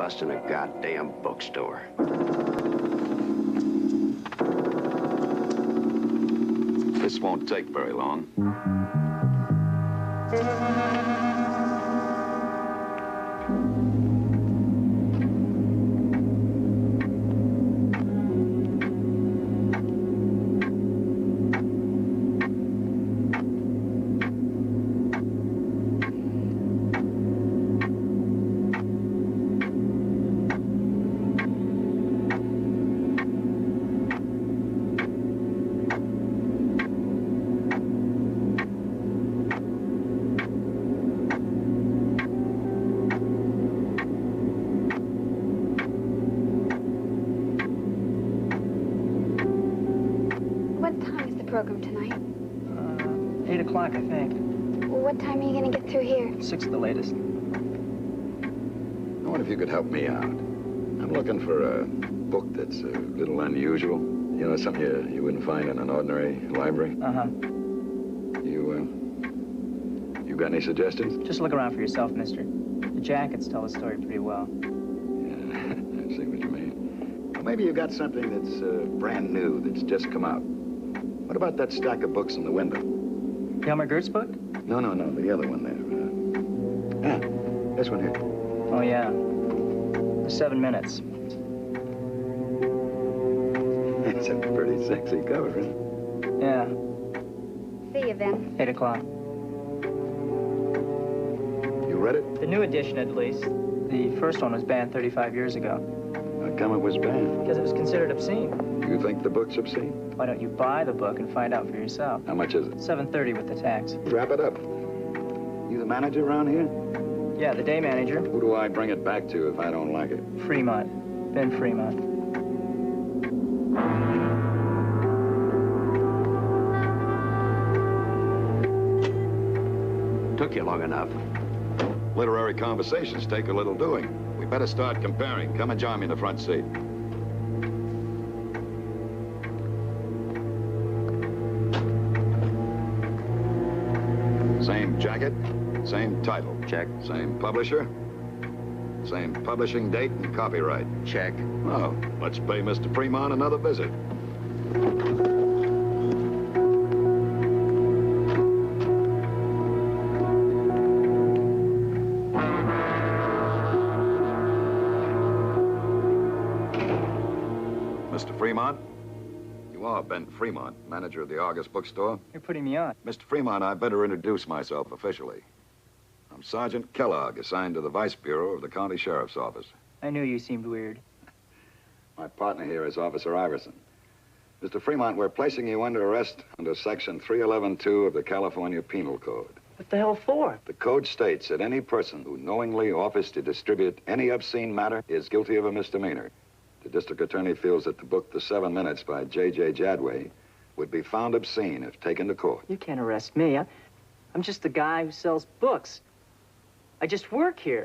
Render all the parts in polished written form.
dust in a goddamn bookstore. This won't take very long. Program tonight? 8 o'clock, I think. Well, what time are you going to get through here? 6 at the latest. I wonder if you could help me out. I'm looking for a book that's a little unusual. You know, something you wouldn't find in an ordinary library. Uh-huh. You got any suggestions? Just look around for yourself, mister. The jackets tell the story pretty well. Yeah, I see what you mean. Well, maybe you got something that's brand new, that's just come out. What about that stack of books in the window? The Elmer Gertz book? No, the other one there. This one here. Oh, yeah. The 7 minutes. It's a pretty sexy cover, isn't it? Yeah. See you, Ben. 8 o'clock. You read it? The new edition, at least. The first one was banned 35 years ago. How come it was banned? Because it was considered obscene. You think the book's obscene? Why don't you buy the book and find out for yourself? How much is it? $7.30 with the tax. Wrap it up. You the manager around here? Yeah, the day manager. Who do I bring it back to if I don't like it? Fremont. Ben Fremont. Took you long enough. Literary conversations take a little doing. We better start comparing. Come and join me in the front seat. Same jacket, same title. Check. Same publisher, same publishing date and copyright. Check. Oh, let's pay Mr. Fremont another visit. Mr. Fremont? You are Ben Fremont, manager of the Argus bookstore. You're putting me on. Mr. Fremont, I better introduce myself officially. I'm Sergeant Kellogg, assigned to the Vice Bureau of the County Sheriff's Office. I knew you seemed weird. My partner here is Officer Iverson. Mr. Fremont, we're placing you under arrest under Section 311-2 of the California Penal Code. What the hell for? The code states that any person who knowingly offers to distribute any obscene matter is guilty of a misdemeanor. The district attorney feels that the book, The 7 Minutes by J.J. Jadway, would be found obscene if taken to court. You can't arrest me. I'm just the guy who sells books. I just work here.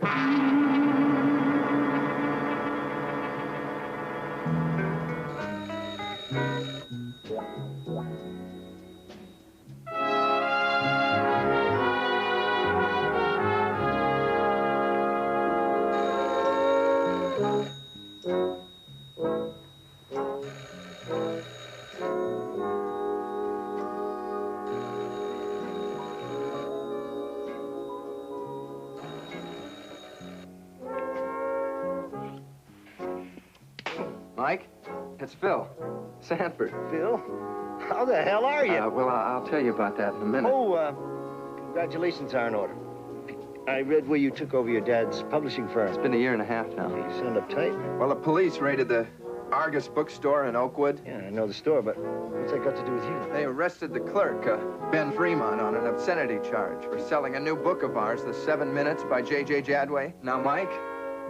Mike, it's Phil. Sanford. Phil? How the hell are you? Well, I'll tell you about that in a minute. Oh, congratulations are in order. I read where you took over your dad's publishing firm. It's been a year and a half now. You sound uptight. Well, the police raided the Argus bookstore in Oakwood. Yeah, I know the store, but what's that got to do with you? They arrested the clerk, Ben Fremont, on an obscenity charge for selling a new book of ours, The 7 Minutes by J.J. Jadway. Now, Mike,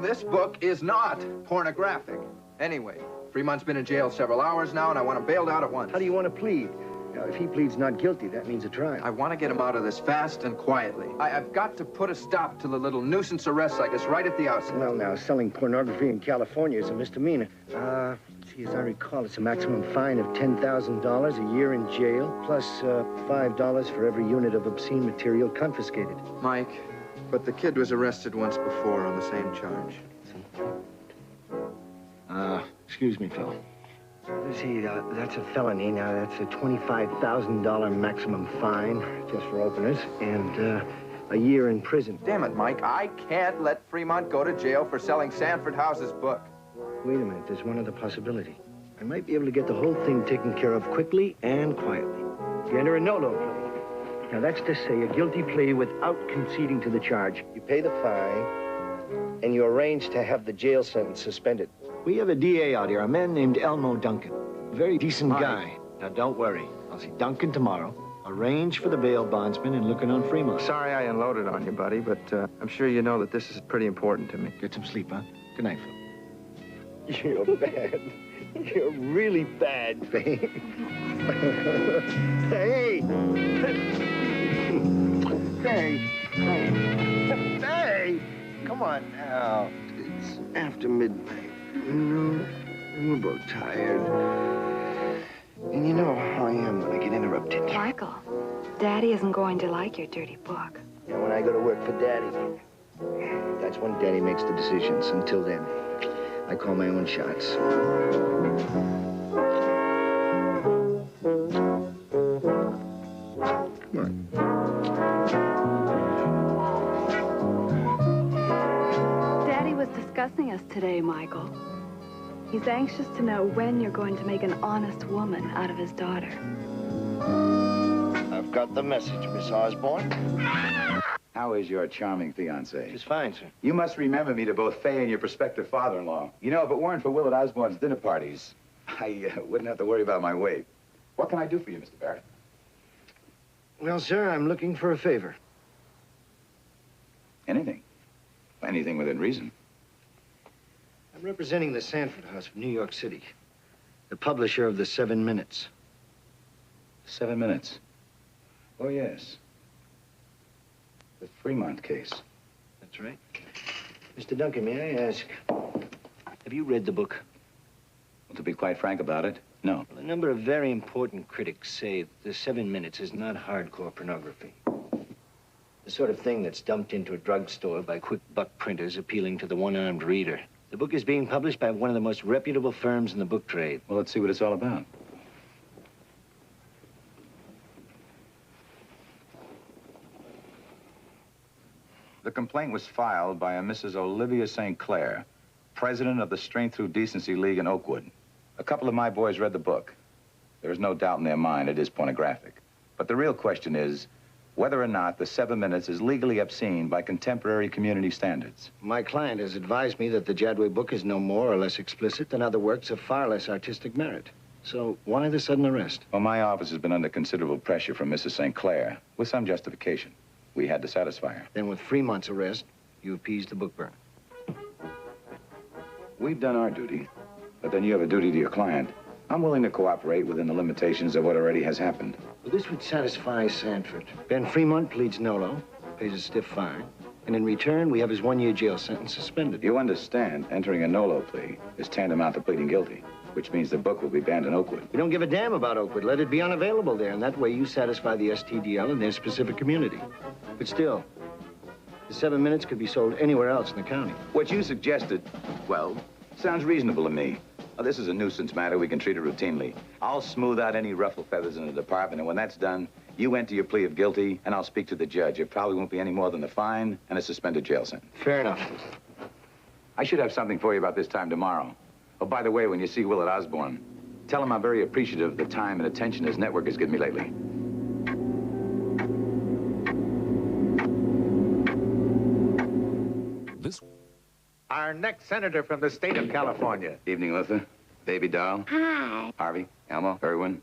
this book is not pornographic. Anyway, Fremont's been in jail several hours now, and I want him bailed out at once. How do you want to plead? Now, if he pleads not guilty, that means a trial. I want to get him out of this fast and quietly. I've got to put a stop to the little nuisance arrests like this right at the outset. Well, now, selling pornography in California is a misdemeanor. See, as I recall, it's a maximum fine of $10,000, a year in jail, plus $5 for every unit of obscene material confiscated. Mike, but the kid was arrested once before on the same charge. See? Excuse me, Phil. Let's see, that's a felony. Now, that's a $25,000 maximum fine, just for openers, and a year in prison. Damn it, Mike. I can't let Fremont go to jail for selling Sanford House's book. Wait a minute, there's one other possibility. I might be able to get the whole thing taken care of quickly and quietly. You enter a no-no plea. Now, that's to say a guilty plea without conceding to the charge. You pay the fine, and you arrange to have the jail sentence suspended. We have a DA out here, a man named Elmo Duncan. A very decent guy. Now, don't worry. I'll see Duncan tomorrow. Arrange for the bail bondsman and looking on Fremont. Sorry I unloaded on you, buddy, but I'm sure you know that this is pretty important to me. Get some sleep, huh? Good night, Phil. You're bad. You're really bad, babe. Hey! Hey! Hey! Come on now. It's after midnight. You know, we're both tired. And you know how I am when I get interrupted. Michael, Daddy isn't going to like your dirty book. Yeah, when I go to work for Daddy, that's when Daddy makes the decisions. Until then, I call my own shots. Come on. Daddy was discussing us today, Michael. He's anxious to know when you're going to make an honest woman out of his daughter. I've got the message, Miss Osborne. How is your charming fiancée? She's fine, sir. You must remember me to both Fay and your prospective father-in-law. You know, if it weren't for Willard Osborne's dinner parties, I wouldn't have to worry about my weight. What can I do for you, Mr. Barrett? Well, sir, I'm looking for a favor. Anything. Anything within reason. I'm representing the Sanford House of New York City, the publisher of the 7 Minutes. 7 Minutes. Oh, yes. The Fremont case. That's right. Mr. Duncan, may I ask, have you read the book? Well, to be quite frank about it, no. Well, a number of very important critics say that the 7 Minutes is not hardcore pornography. The sort of thing that's dumped into a drugstore by quick buck printers appealing to the one-armed reader. The book is being published by one of the most reputable firms in the book trade. Well, let's see what it's all about. The complaint was filed by a Mrs. Olivia St. Clair, president of the Strength Through Decency League in Oakwood. A couple of my boys read the book. There is no doubt in their mind it is pornographic. But the real question is whether or not the 7 Minutes is legally obscene by contemporary community standards. My client has advised me that the Jadway book is no more or less explicit than other works of far less artistic merit. So why the sudden arrest? Well, my office has been under considerable pressure from Mrs. St. Clair, with some justification. We had to satisfy her. Then with Fremont's arrest, you appeased the book burner. We've done our duty, but then you have a duty to your client. I'm willing to cooperate within the limitations of what already has happened. Well, this would satisfy Sanford. Ben Fremont pleads nolo, pays a stiff fine, and in return, we have his 1-year jail sentence suspended. You understand, entering a nolo plea is tantamount to pleading guilty, which means the book will be banned in Oakwood. We don't give a damn about Oakwood. Let it be unavailable there, and that way you satisfy the STDL and their specific community. But still, the 7 Minutes could be sold anywhere else in the county. What you suggested, well, sounds reasonable to me. Now, this is a nuisance matter. We can treat it routinely. I'll smooth out any ruffle feathers in the department, and when that's done, you enter your plea of guilty, and I'll speak to the judge. It probably won't be any more than the fine and a suspended jail sentence. Fair enough. I should have something for you about this time tomorrow. Oh, by the way, when you see Willard Osborne, tell him I'm very appreciative of the time and attention his network has given me lately. Our next senator from the state of California. Evening, Luther. Baby doll. Hi. Harvey, Elmo, Irwin.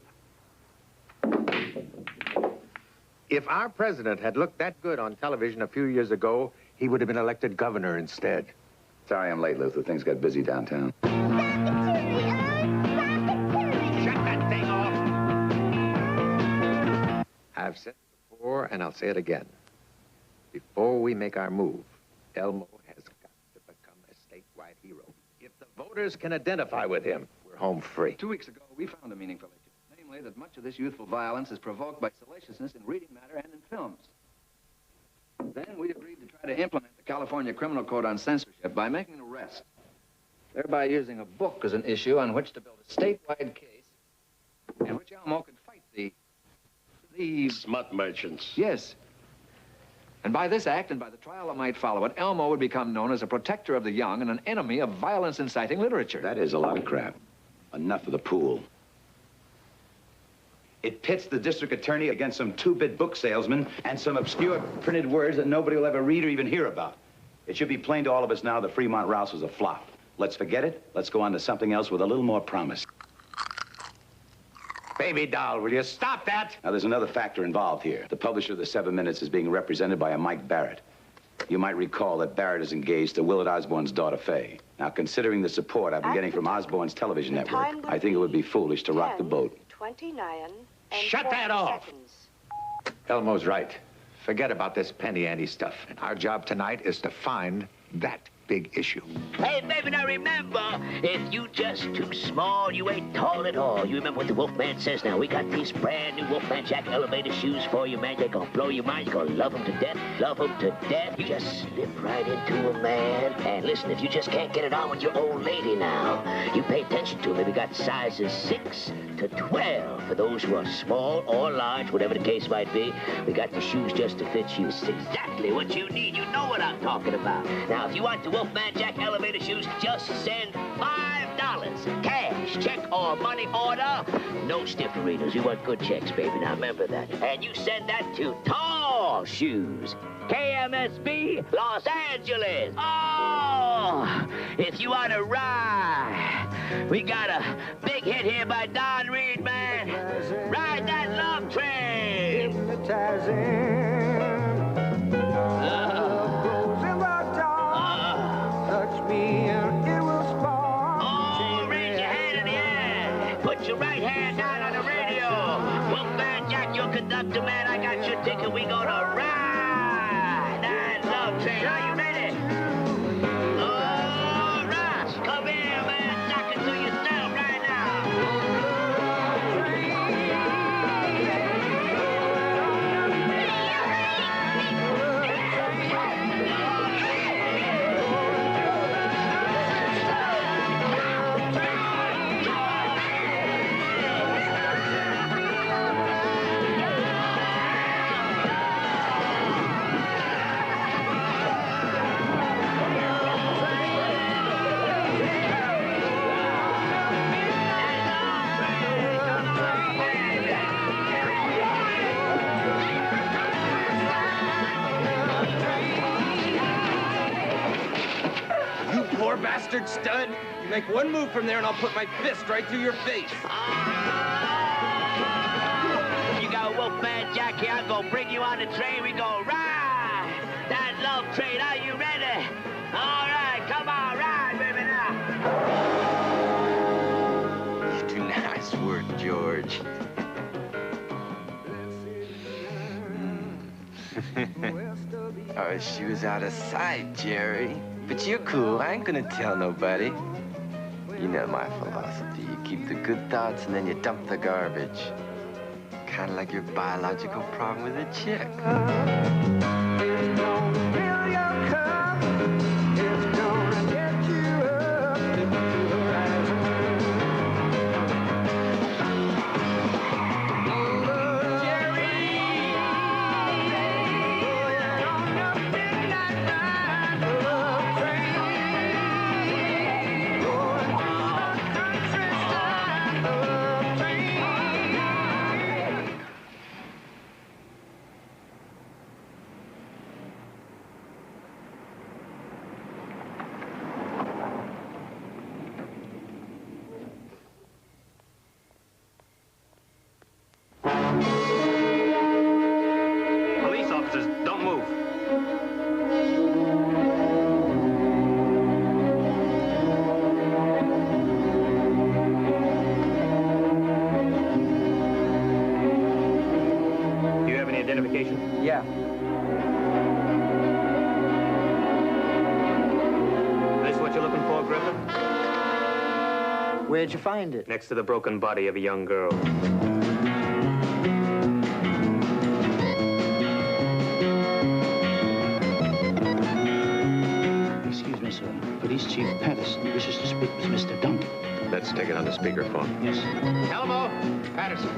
If our president had looked that good on television a few years ago, he would have been elected governor instead. Sorry I'm late, Luther. Things got busy downtown. Shut that thing off! I've said it before, and I'll say it again. Before we make our move, Elmo has got to become a statewide hero. If the voters can identify with him, we're home free. 2 weeks ago, we found a meaningful issue, namely that much of this youthful violence is provoked by salaciousness in reading matter and in films. Then we agreed to try to implement the California Criminal Code on censorship by making an arrest. thereby using a book as an issue on which to build a statewide case in which Elmo could fight the Smut merchants. Yes. And by this act and by the trial that might follow it, Elmo would become known as a protector of the young and an enemy of violence-inciting literature. That is a lot of crap. Enough of the pool. It pits the district attorney against some two-bit book salesman and some obscure printed words that nobody will ever read or even hear about. It should be plain to all of us now the Fremont Rouse was a flop. Let's forget it. Let's go on to something else with a little more promise. Baby doll, will you stop that? Now, there's another factor involved here. The publisher of the 7 Minutes is being represented by a Mike Barrett. You might recall that Barrett is engaged to Willard Osborne's daughter, Faye. Now, considering the support I've been getting from Osborne's television network, I think it would be foolish to rock the boat. 29 and Shut that off! seconds. Elmo's right. Forget about this penny ante stuff. Our job tonight is to find that big issue. Hey, baby, now remember, if you just too small, you ain't tall at all. You remember what the Wolfman says now. We got these brand new Wolfman Jack elevator shoes for you, man. They're gonna blow your mind. You're gonna love them to death. Love them to death. You just slip right into them, man. And listen, if you just can't get it on with your old lady now, you pay attention to me. We got sizes 6 to 12 for those who are small or large, whatever the case might be. We got the shoes just to fit you. It's exactly what you need. You know what I'm talking about. Now, if you want the Wolfman Jack elevator shoes, just send $5. Cash, check, or money order. No stifferitos. We want good checks, baby. Now, remember that. And you send that to Tall Shoes. KMSB, Los Angeles. Oh, if you want to ride, we got a big hit here by Don Reed, man. Ride that love train. Oh, raise your hand in the air. Put your right hand down on the radio. Wolfman Jack, your conductor, man. I got your ticket. We gonna ride that love train. Are you ready? All right. Come here, man. Knock it to yourself right now. You poor bastard stud. You make one move from there and I'll put my fist right through your face. You got Wolfman Jack here. I'm gonna bring you on the train. We gonna ride that love train. Are you ready? All right, come on, ride, baby, now. You do nice work, George. Oh, she was out of sight, Jerry. But you're cool. I ain't gonna tell nobody. You know my philosophy. You keep the good thoughts and then you dump the garbage. Kind of like your biological problem with a chick. Police officers, don't move. Do you have any identification? Yeah. This what you're looking for, Griffin? Where'd you find it? Next to the broken body of a young girl. Excuse me, sir. Police Chief Patterson wishes to speak with Mr. Duncan. Let's take it on the speakerphone. Yes. Elmo, Patterson.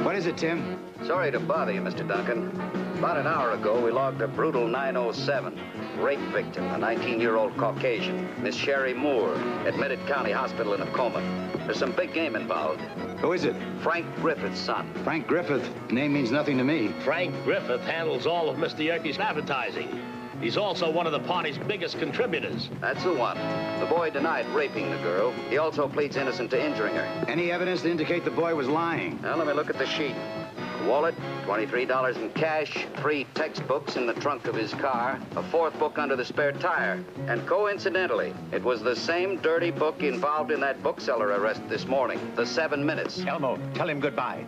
What is it, Tim? Sorry to bother you, Mr. Duncan. About an hour ago, we logged a brutal 907. Rape victim, a 19-year-old Caucasian, Miss Sherry Moore, admitted county hospital in a coma. There's some big game involved. Who is it? Frank Griffith's son. Frank Griffith. Name means nothing to me. Frank Griffith handles all of Mr. Yerke's advertising. He's also one of the party's biggest contributors. That's the one. The boy denied raping the girl. He also pleads innocent to injuring her. Any evidence to indicate the boy was lying? Now, let me look at the sheet. A wallet, $23 in cash, 3 textbooks in the trunk of his car, a 4th book under the spare tire. And coincidentally, it was the same dirty book involved in that bookseller arrest this morning, the 7 Minutes. Elmo, tell him goodbye.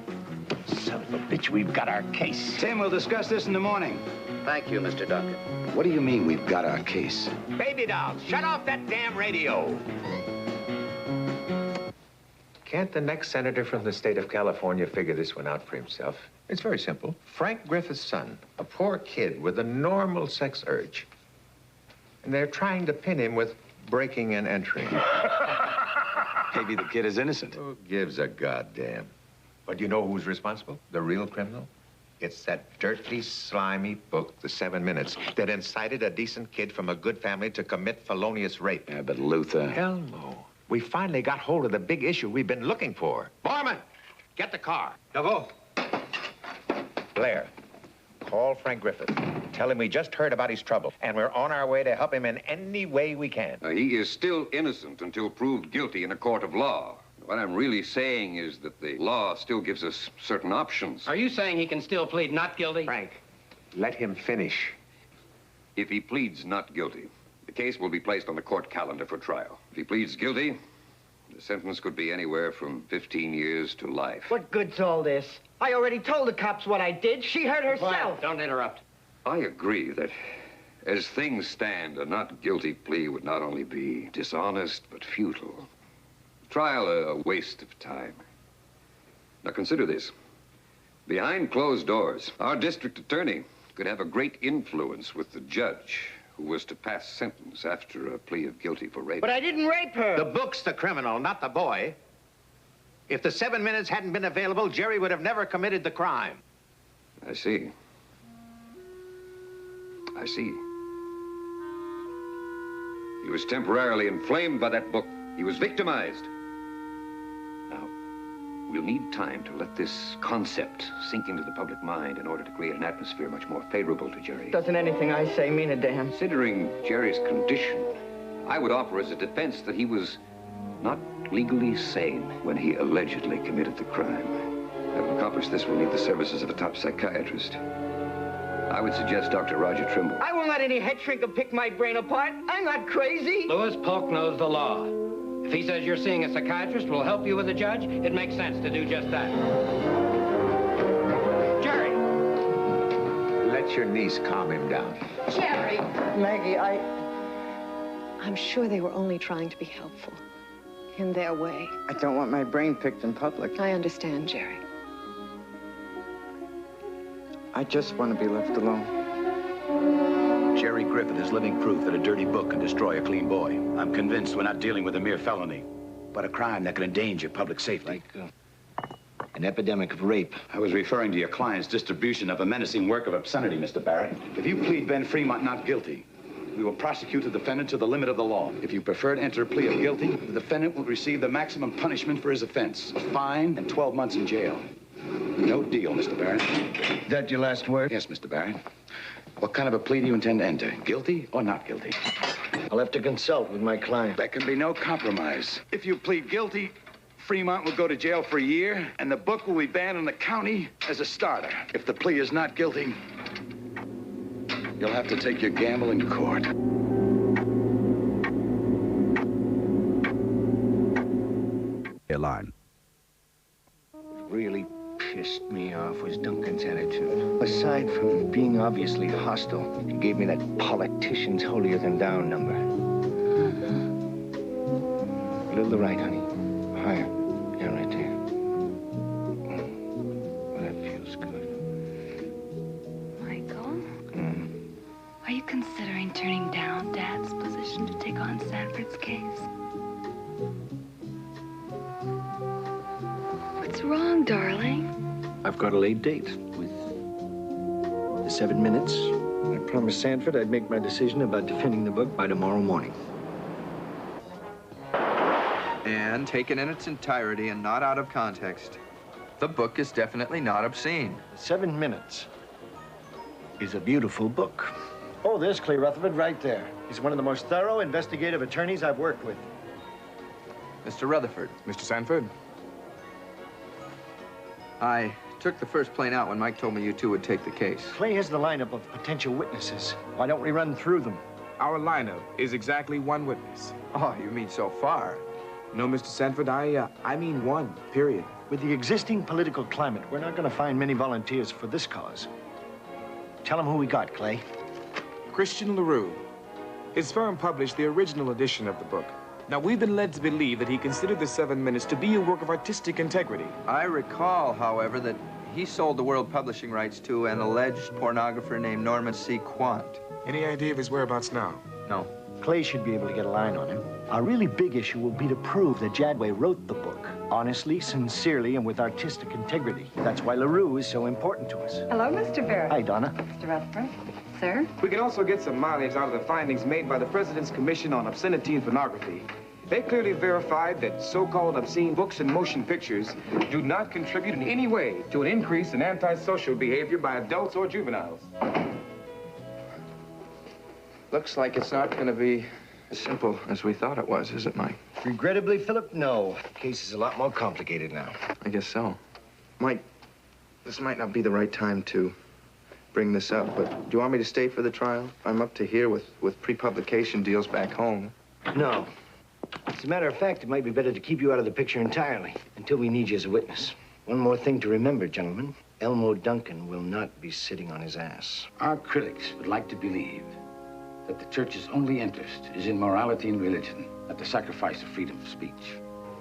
Son of a bitch, we've got our case. Tim, we'll discuss this in the morning. Thank you, Mr. Duncan. What do you mean we've got our case? Baby dolls, shut off that damn radio. Can't the next senator from the state of California figure this one out for himself? It's very simple. Frank Griffith's son, a poor kid with a normal sex urge. And they're trying to pin him with breaking and entering. Maybe the kid is innocent. Who gives a goddamn? But you know who's responsible? The real criminal? It's that dirty, slimy book, The 7 Minutes, that incited a decent kid from a good family to commit felonious rape. Yeah, but Luther... Elmo, we finally got hold of the big issue we've been looking for. Barman, get the car. Go. Blair, call Frank Griffith. Tell him we just heard about his trouble, and we're on our way to help him in any way we can. He is still innocent until proved guilty in a court of law. What I'm really saying is that the law still gives us certain options. Are you saying he can still plead not guilty? Frank, let him finish. If he pleads not guilty, the case will be placed on the court calendar for trial. If he pleads guilty, the sentence could be anywhere from 15 years to life. What good's all this? I already told the cops what I did. She hurt herself. Quiet. Don't interrupt. I agree that as things stand, a not guilty plea would not only be dishonest, but futile. Trial a waste of time. Now consider this. Behind closed doors, our district attorney could have a great influence with the judge who was to pass sentence after a plea of guilty for rape. But I didn't rape her. The book's the criminal, not the boy. If the 7 Minutes hadn't been available, Jerry would have never committed the crime. I see. I see. He was temporarily inflamed by that book. He was victimized. Now, we'll need time to let this concept sink into the public mind in order to create an atmosphere much more favorable to Jerry. Doesn't anything I say mean a damn? Considering Jerry's condition, I would offer as a defense that he was not legally sane when he allegedly committed the crime. To accomplish this, we'll need the services of a top psychiatrist. I would suggest Dr. Roger Trimble. I won't let any head shrinker pick my brain apart. I'm not crazy. Louis Polk knows the law. If he says you're seeing a psychiatrist will help you with the judge, it makes sense to do just that. Jerry! Let your niece calm him down. Jerry! Maggie, I'm sure they were only trying to be helpful. In their way. I don't want my brain picked in public. I understand, Jerry. I just want to be left alone. Jerry Griffith is living proof that a dirty book can destroy a clean boy. I'm convinced we're not dealing with a mere felony, but a crime that can endanger public safety. Like an epidemic of rape. I was referring to your client's distribution of a menacing work of obscenity, Mr. Barrett. If you plead Ben Fremont not guilty, we will prosecute the defendant to the limit of the law. If you prefer to enter a plea of guilty, the defendant will receive the maximum punishment for his offense, a fine and 12 months in jail. No deal, Mr. Barrett. Is that your last word? Yes, Mr. Barrett. What kind of a plea do you intend to enter? Guilty or not guilty? I'll have to consult with my client. There can be no compromise. If you plead guilty, Fremont will go to jail for a year, and the book will be banned in the county as a starter. If the plea is not guilty, you'll have to take your gamble in court. Line. What really pissed me off was Duncan's attitude. Aside from being obviously hostile, he gave me that politician's holier-than-thou number. A little to the right, honey. Higher. Yeah, right there. Well, that feels good. Michael? Are you concerned? turning down Dad's position to take on Sanford's case? What's wrong, darling? I've got a late date with the 7 minutes. I promised Sanford I'd make my decision about defending the book by tomorrow morning. And taken in its entirety and not out of context, the book is definitely not obscene. 7 minutes is a beautiful book. Oh, there's Clay Rutherford right there. He's one of the most thorough investigative attorneys I've worked with. Mr. Rutherford. Mr. Sanford? I took the first plane out when Mike told me you two would take the case. Clay has the lineup of potential witnesses. Why don't we run through them? Our lineup is exactly one witness. Oh, you mean so far? No, Mr. Sanford, I mean one, period. With the existing political climate, we're not going to find many volunteers for this cause. Tell them who we got, Clay. Christian LaRue. His firm published the original edition of the book. Now, we've been led to believe that he considered the 7 minutes to be a work of artistic integrity. I recall, however, that he sold the world publishing rights to an alleged pornographer named Norman C. Quant. Any idea of his whereabouts now? No. Clay should be able to get a line on him. Our really big issue will be to prove that Jadway wrote the book honestly, sincerely, and with artistic integrity. That's why LaRue is so important to us. Hello, Mr. Barrett. Hi, Donna. Mr. Rutherford. Sir? We can also get some mileage out of the findings made by the President's Commission on Obscenity and Pornography. They clearly verified that so-called obscene books and motion pictures do not contribute in any way to an increase in antisocial behavior by adults or juveniles. Looks like it's not going to be as simple as we thought it was, is it, Mike? Regrettably, Philip, no. The case is a lot more complicated now. I guess so. Mike, this might not be the right time to bring this up, but do you want me to stay for the trial? I'm up to here with pre-publication deals back home. No. As a matter of fact, it might be better to keep you out of the picture entirely until we need you as a witness. One more thing to remember, gentlemen. Elmo Duncan will not be sitting on his ass. Our critics would like to believe that the church's only interest is in morality and religion, at the sacrifice of freedom of speech.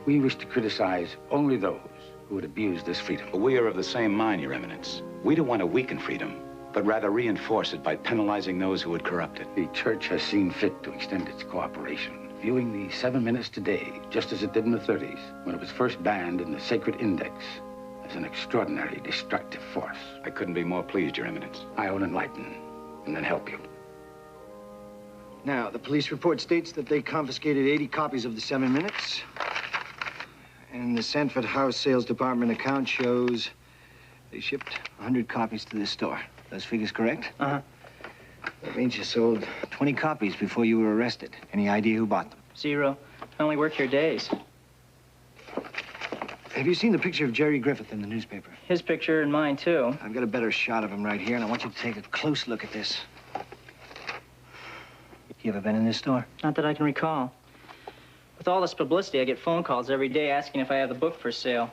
We wish to criticize only those who would abuse this freedom. We are of the same mind, Your Eminence. We don't want to weaken freedom, but rather reinforce it by penalizing those who would corrupt it. The church has seen fit to extend its cooperation, viewing the 7 minutes today, just as it did in the 30s, when it was first banned in the Sacred Index, as an extraordinary destructive force. I couldn't be more pleased, Your Eminence. I will enlighten and then help you. Now, the police report states that they confiscated 80 copies of the 7 minutes. And the Sanford House Sales Department account shows they shipped 100 copies to this store. Those figures correct? Uh-huh. That means you sold 20 copies before you were arrested. Any idea who bought them? 0. I only work here days. Have you seen the picture of Jerry Griffith in the newspaper? His picture and mine, too. I've got a better shot of him right here, and I want you to take a close look at this. You ever been in this store? Not that I can recall. With all this publicity, I get phone calls every day asking if I have the book for sale.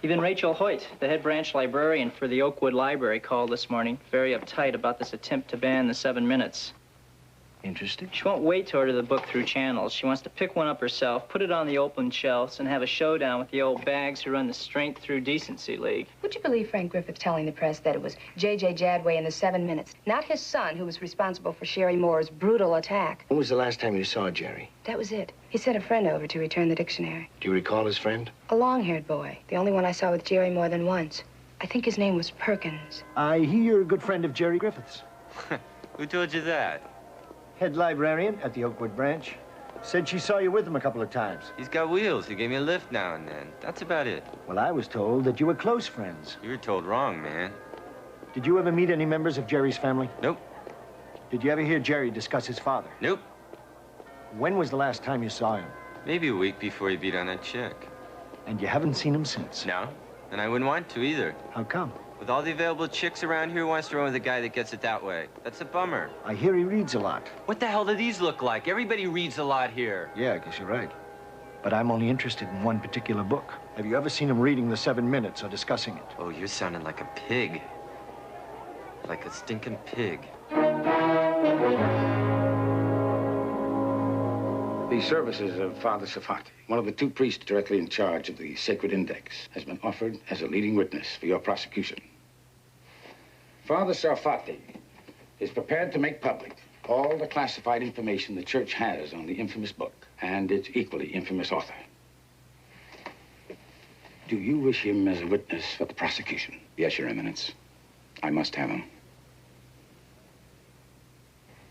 Even Rachel Hoyt, the head branch librarian for the Oakwood Library, called this morning, very uptight about this attempt to ban the 7 minutes. Interesting. She won't wait to order the book through channels. She wants to pick one up herself, put it on the open shelves, and have a showdown with the old bags who run the Strength Through Decency League. Would you believe Frank Griffith telling the press that it was J.J. Jadway in the 7 minutes, not his son, who was responsible for Sherry Moore's brutal attack? When was the last time you saw Jerry? That was it. He sent a friend over to return the dictionary. Do you recall his friend? A long-haired boy, the only one I saw with Jerry more than once. I think his name was Perkins. I hear you're a good friend of Jerry Griffith's. Who told you that? Head librarian at the Oakwood branch. Said she saw you with him a couple of times. He's got wheels. He gave me a lift now and then. That's about it. Well, I was told that you were close friends. You were told wrong, man. Did you ever meet any members of Jerry's family? Nope. Did you ever hear Jerry discuss his father? Nope. When was the last time you saw him? Maybe a week before he beat on that chick. And you haven't seen him since? No. And I wouldn't want to either. How come? With all the available chicks around here, who wants to run with a guy that gets it that way? That's a bummer. I hear he reads a lot. What the hell do these look like? Everybody reads a lot here. Yeah, I guess you're right. But I'm only interested in one particular book. Have you ever seen him reading the 7 minutes or discussing it? Oh, you're sounding like a pig. Like a stinking pig. The services of Father Safati, one of the 2 priests directly in charge of the Sacred Index, has been offered as a leading witness for your prosecution. Father Sarfati is prepared to make public All the classified information the church has on the infamous book and its equally infamous author. Do you wish him as a witness for the prosecution? Yes, Your Eminence. I must have him.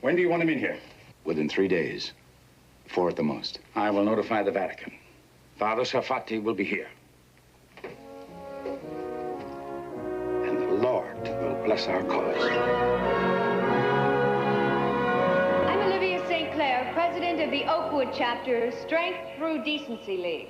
When do you want him in here? Within 3 days. 4 at the most. I will notify the Vatican. Father Sarfatti will be here. And the Lord will bless our cause. I'm Olivia St. Clair, president of the Oakwood chapter, Strength Through Decency League.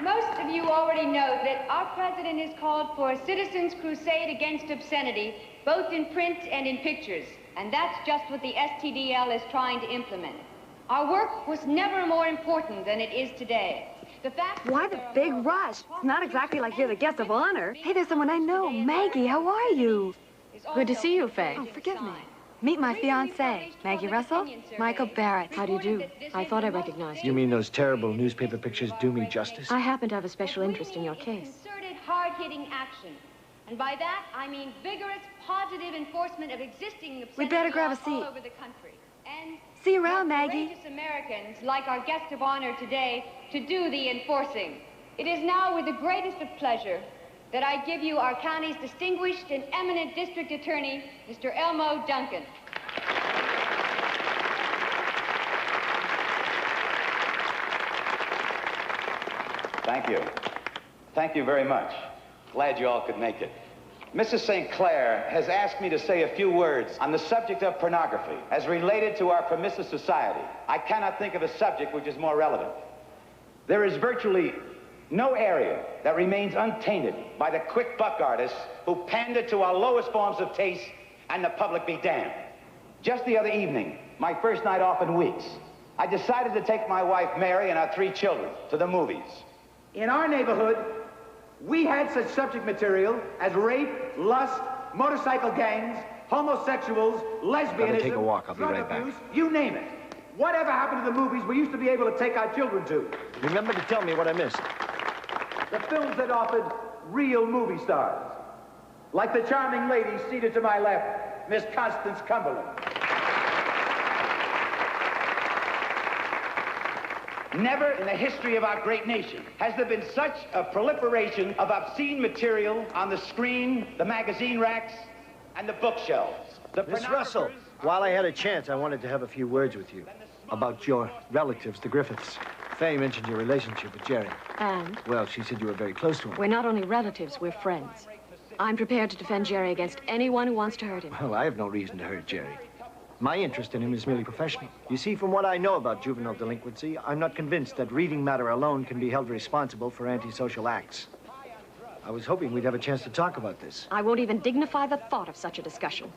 Most of you already know that our president has called for a citizens' crusade against obscenity, both in print and in pictures. And that's just what the STDL is trying to implement. Our work was never more important than it is today. The fact Why the big rush? It's not exactly like you're the guest of honor. Hey, there's someone I know. Maggie, how are you? Good to see you, Faye. Oh, forgive me. Meet my fiancé, Maggie Russell. Michael Barrett. How do you do? I thought I recognized You mean those terrible newspaper pictures do me justice? I happen to have a special interest in your case. Concerted, hard-hitting action. And by that, I mean vigorous, positive enforcement of existing obscenity We'd better grab a laws all seat. over the country. And See you around, Maggie. courageous Americans, like our guest of honor today, to do the enforcing. It is now with the greatest of pleasure that I give you our county's distinguished and eminent district attorney, Mr. Elmo Duncan. Thank you. Thank you very much. Glad you all could make it. Mrs. St. Clair has asked me to say a few words on the subject of pornography as related to our permissive society. I cannot think of a subject which is more relevant. There is virtually no area that remains untainted by the quick buck artists who pander to our lowest forms of taste, and the public be damned. Just the other evening, my first night off in weeks, I decided to take my wife, Mary, and our 3 children to the movies. In our neighborhood, we had such subject material as rape, lust, motorcycle gangs, homosexuals, lesbianism, Gotta take a walk. I'll be drug right back. abuse, you name it. Whatever happened to the movies we used to be able to take our children to? Remember to tell me what I missed. The films that offered real movie stars. Like the charming lady seated to my left, Miss Constance Cumberland. Never in the history of our great nation has there been such a proliferation of obscene material on the screen, the magazine racks, and the bookshelves. Miss Russell, while I had a chance, I wanted to have a few words with you about your relatives, the Griffiths. Faye mentioned your relationship with Jerry. And? Well, she said you were very close to him. We're not only relatives, we're friends. I'm prepared to defend Jerry against anyone who wants to hurt him. Well, I have no reason to hurt Jerry. My interest in him is merely professional. You see, from what I know about juvenile delinquency, I'm not convinced that reading matter alone can be held responsible for antisocial acts. I was hoping we'd have a chance to talk about this. I won't even dignify the thought of such a discussion.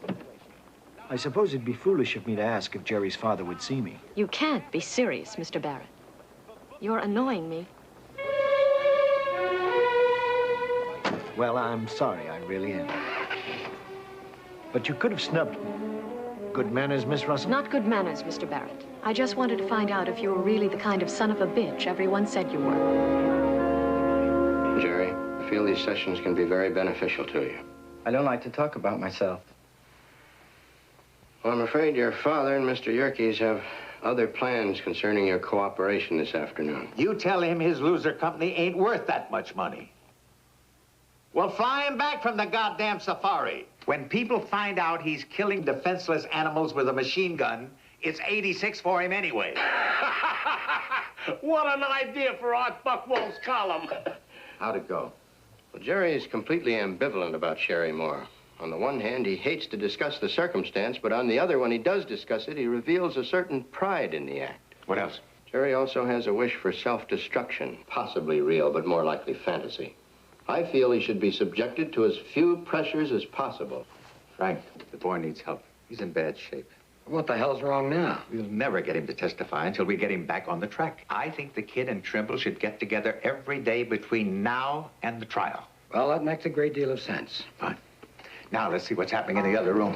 I suppose it'd be foolish of me to ask if Jerry's father would see me. You can't be serious, Mr. Barrett. You're annoying me. Well, I'm sorry, I really am. But you could have snubbed me. Good manners, Miss Russell? Not good manners, Mr. Barrett. I just wanted to find out if you were really the kind of son of a bitch everyone said you were. Jerry, I feel these sessions can be very beneficial to you. I don't like to talk about myself. Well, I'm afraid your father and Mr. Yerkes have other plans concerning your cooperation this afternoon. You tell him his loser company ain't worth that much money. Well, fly him back from the goddamn safari. When people find out he's killing defenseless animals with a machine gun, it's 86 for him anyway. What an idea for Art Buckwald's column. How'd it go? Well, Jerry is completely ambivalent about Sherry Moore. On the one hand, he hates to discuss the circumstance, but on the other, when he does discuss it, he reveals a certain pride in the act. What else? Jerry also has a wish for self-destruction, possibly real, but more likely fantasy. I feel he should be subjected to as few pressures as possible. Frank, the boy needs help. He's in bad shape. What the hell's wrong now? We'll never get him to testify until we get him back on the track. I think the kid and Trimble should get together every day between now and the trial. Well, that makes a great deal of sense. Fine. Now, let's see what's happening in the other room.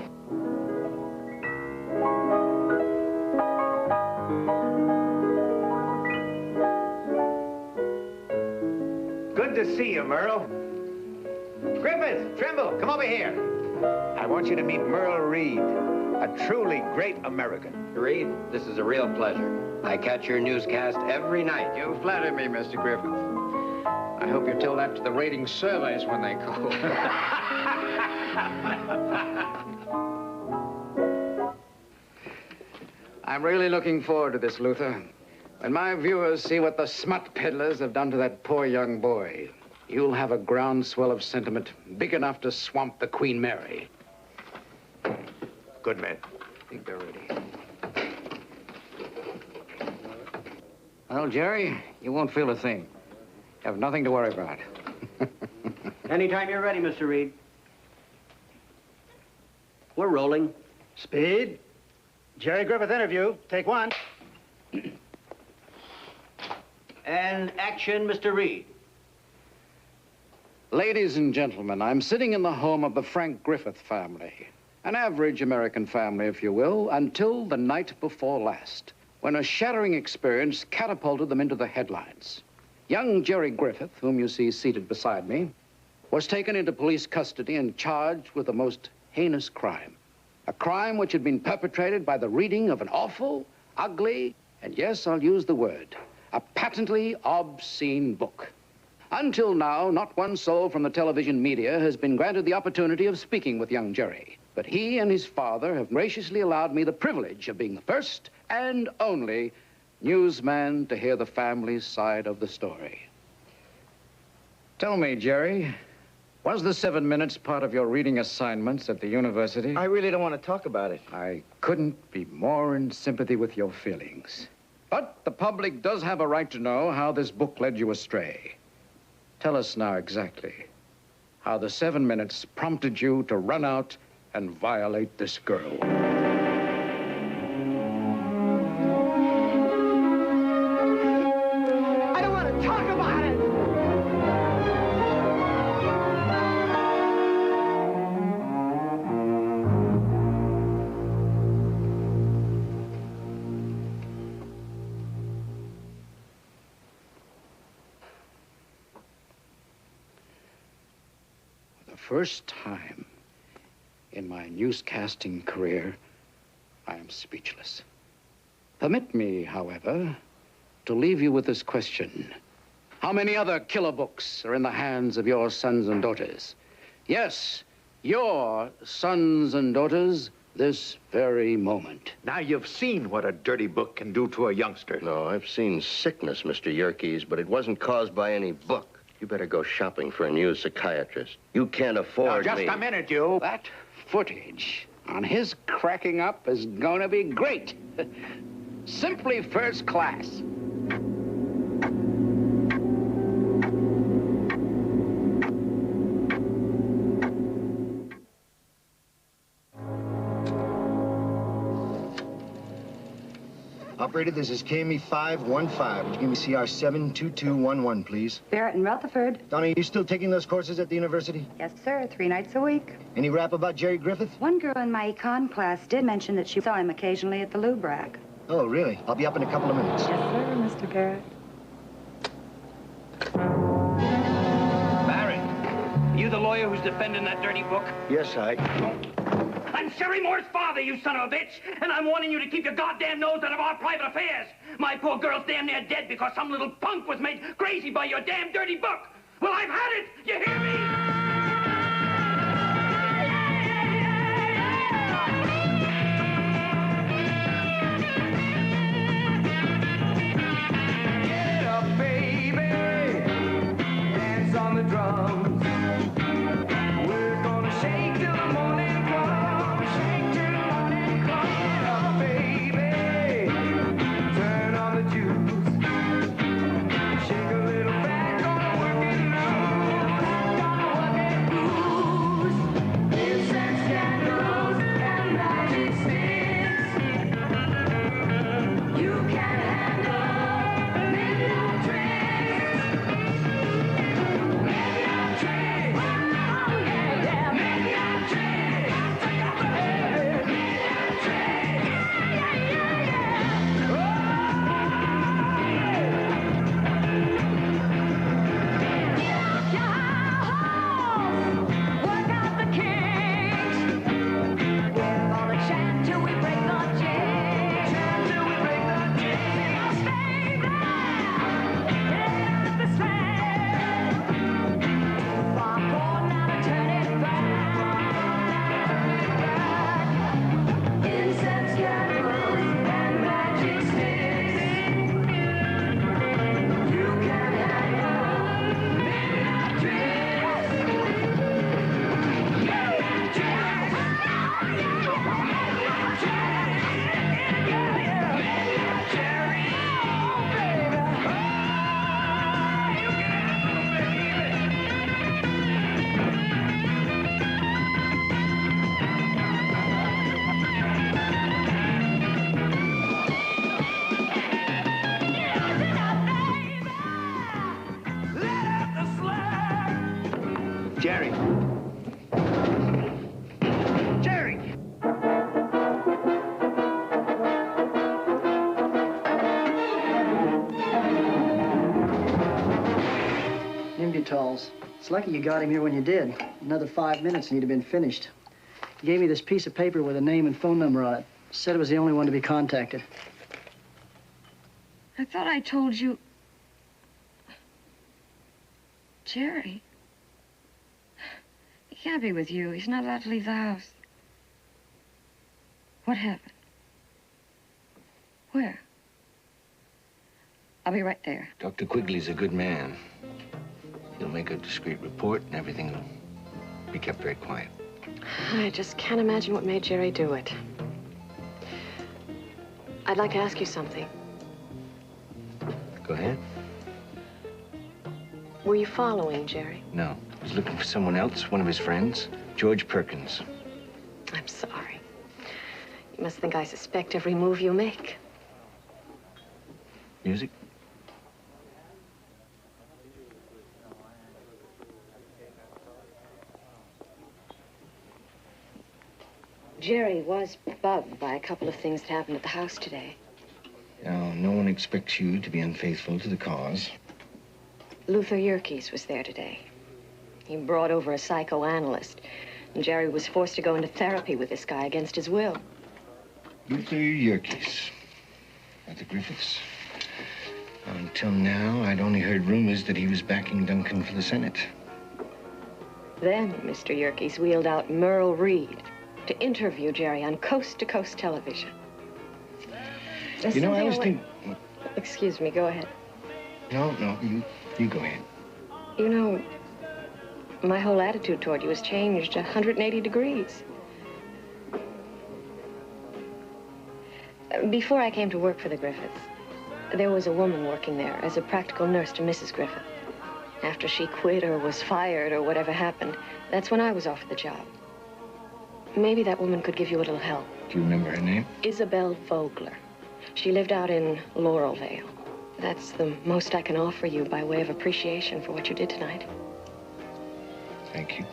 Good to see you, Merle. Griffith, Trimble, come over here. I want you to meet Merle Reed, a truly great American. Reed, this is a real pleasure. I catch your newscast every night. You flatter me, Mr. Griffith. I hope you tell that to the rating surveys when they call. I'm really looking forward to this, Luther. When my viewers see what the smut peddlers have done to that poor young boy, you'll have a groundswell of sentiment big enough to swamp the Queen Mary. Good man. I think they're ready. Well, Jerry, you won't feel a thing. You have nothing to worry about. Anytime you're ready, Mr. Reed. We're rolling. Speed. Jerry Griffith interview. Take one. And action, Mr. Reed. Ladies and gentlemen, I'm sitting in the home of the Frank Griffith family. An average American family, if you will, until the night before last, when a shattering experience catapulted them into the headlines. Young Jerry Griffith, whom you see seated beside me, was taken into police custody and charged with the most heinous crime. A crime which had been perpetrated by the reading of an awful, ugly, and yes, I'll use the word, a patently obscene book. Until now, not one soul from the television media has been granted the opportunity of speaking with young Jerry. But he and his father have graciously allowed me the privilege of being the first and only newsman to hear the family's side of the story. Tell me, Jerry, was the 7 minutes part of your reading assignments at the university? I really don't want to talk about it. I couldn't be more in sympathy with your feelings. But the public does have a right to know how this book led you astray. Tell us now exactly how the 7 minutes prompted you to run out and violate this girl. I don't want to talk about it! For the first time in my newscasting career, I am speechless. Permit me, however, to leave you with this question. How many other killer books are in the hands of your sons and daughters? Yes, your sons and daughters this very moment. Now you've seen what a dirty book can do to a youngster. No, I've seen sickness, Mr. Yerkes, but it wasn't caused by any book. You better go shopping for a new psychiatrist. You can't afford Now, me. just a minute, you. That footage on his cracking up is going to be great. Simply first class. Operator, this is KME 515. Would you give me CR 72211, please? Barrett and Rutherford. Donnie, you still taking those courses at the university? Yes, sir. 3 nights a week. Any rap about Jerry Griffith? One girl in my econ class did mention that she saw him occasionally at the Lubrac. Oh, really? I'll be up in a couple of minutes. Yes, sir, Mr. Barrett. Barrett, you the lawyer who's defending that dirty book? Yes, I'm Sherry Moore's father, you son of a bitch, and I'm warning you to keep your goddamn nose out of our private affairs. My poor girl's damn near dead because some little punk was made crazy by your damn dirty book. Well, I've had it. You hear me? On the drums. We're gonna shake till the morning comes. Shake till the morning comes. Get up, baby. Turn on the juice. Shake a little fat, gonna work it loose. Gonna work it loose. Incense candles and magic sticks. You can handle midnight tricks. Jerry. Jerry! Nimbutal's. It's lucky you got him here when you did. Another 5 minutes and he'd have been finished. He gave me this piece of paper with a name and phone number on it. Said it was the only one to be contacted. I thought I told you... Jerry? He can't be with you. He's not allowed to leave the house. What happened? Where? I'll be right there. Dr. Quigley's a good man. He'll make a discreet report and everything will be kept very quiet. I just can't imagine what made Jerry do it. I'd like to ask you something. Go ahead. Were you following Jerry? No. I was looking for someone else, one of his friends, George Perkins. I'm sorry. You must think I suspect every move you make. Music? Jerry was bugged by a couple of things that happened at the house today. Now, no one expects you to be unfaithful to the cause. Luther Yerkes was there today. He brought over a psychoanalyst, and Jerry was forced to go into therapy with this guy against his will. Luther Yerkes. At the Griffiths. Until now, I'd only heard rumors that he was backing Duncan for the Senate. Then Mr. Yerkes wheeled out Merle Reed to interview Jerry on coast-to-coast television. You know, I was thinking... Excuse me, go ahead. No, you go ahead. You know, my whole attitude toward you has changed 180 degrees. Before I came to work for the Griffiths, there was a woman working there as a practical nurse to Mrs. Griffith. After she quit or was fired or whatever happened, that's when I was offered the job. Maybe that woman could give you a little help. Do you remember her name? Isabel Vogler. She lived out in Laurel Vale. That's the most I can offer you by way of appreciation for what you did tonight. Thank you.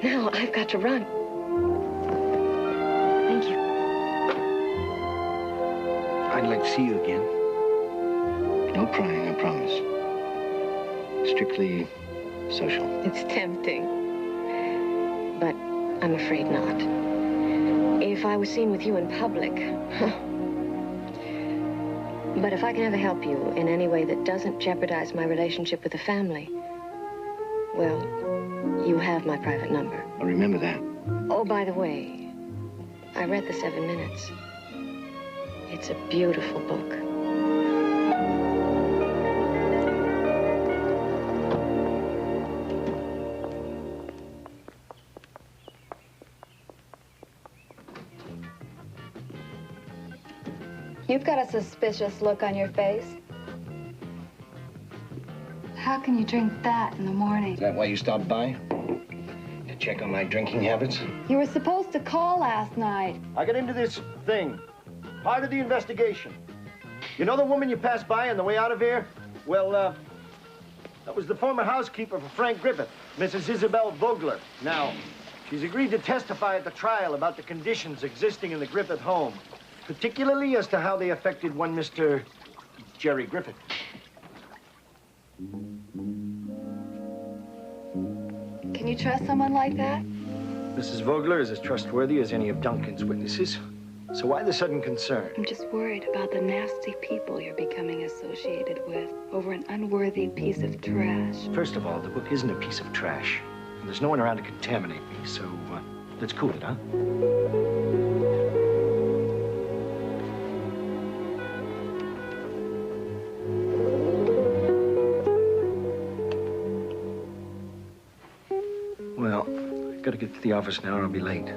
Now, I've got to run. Thank you. I'd like to see you again. No crying, I promise. Strictly social. It's tempting, but I'm afraid not. If I was seen with you in public, but if I can ever help you in any way that doesn't jeopardize my relationship with the family, well, you have my private number. I'll remember that. Oh, by the way, I read the 7 Minutes. It's a beautiful book. You've got a suspicious look on your face. How can you drink that in the morning? Is that why you stopped by? To check on my drinking habits? You were supposed to call last night. I got into this thing. Part of the investigation. You know the woman you passed by on the way out of here? Well, that was the former housekeeper for Frank Griffith, Mrs. Isabel Vogler. Now, she's agreed to testify at the trial about the conditions existing in the Griffith home, particularly as to how they affected one Mr. Jerry Griffith. Can you trust someone like that? Mrs. Vogler is as trustworthy as any of Duncan's witnesses. So why the sudden concern? I'm just worried about the nasty people you're becoming associated with over an unworthy piece of trash. First of all, the book isn't a piece of trash. And there's no one around to contaminate me, so let's cool it, huh? Well, I've got to get to the office now or I'll be late.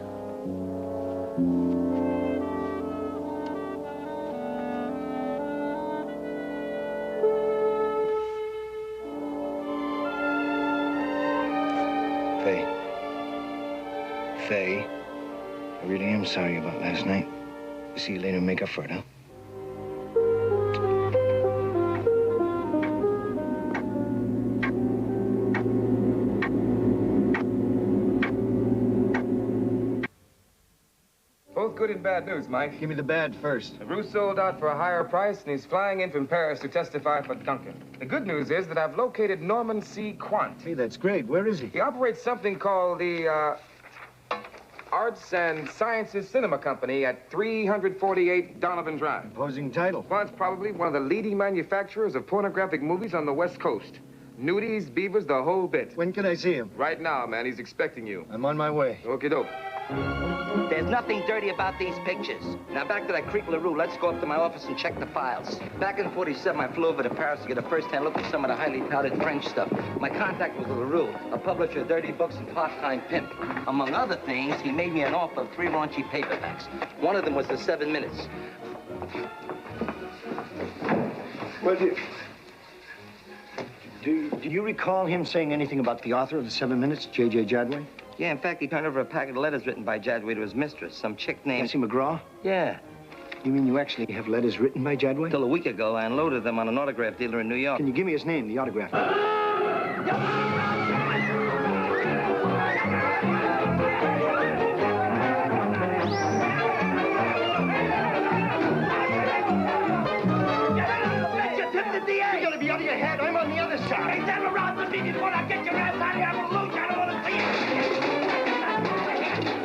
Faye, I really am sorry about last night. See you later and make up for it, huh? good and bad news, Mike. Give me the bad first. LaRue sold out for a higher price, and he's flying in from Paris to testify for Duncan. The good news is that I've located Norman C. Quant. Hey, that's great. Where is he? He operates something called the Arts and Sciences Cinema Company at 348 Donovan Drive. Imposing title. Quant's probably one of the leading manufacturers of pornographic movies on the West Coast. Nudies, beavers, the whole bit. When can I see him? Right now, man. He's expecting you. I'm on my way. Okie doke. There's nothing dirty about these pictures. Now, back to that creep LaRue. Let's go up to my office and check the files. Back in '47, I flew over to Paris to get a first-hand look at some of the highly touted French stuff. My contact was LaRue, a publisher of dirty books and part-time pimp. Among other things, he made me an offer of 3 raunchy paperbacks. One of them was the 7 Minutes. Well, do you recall him saying anything about the author of the 7 Minutes, J.J. Jadway? Yeah, in fact, he turned over a packet of letters written by Jadway to his mistress, some chick named... Nancy McGraw? Yeah. You mean you actually have letters written by Jadway? Till a week ago, I unloaded them on an autograph dealer in New York. Can you give me his name, the autograph? You're gonna be out of your head. I'm on the other side. Hey, stand around with me before I get your ass out of here. I'm gonna lose you. I don't want to see you.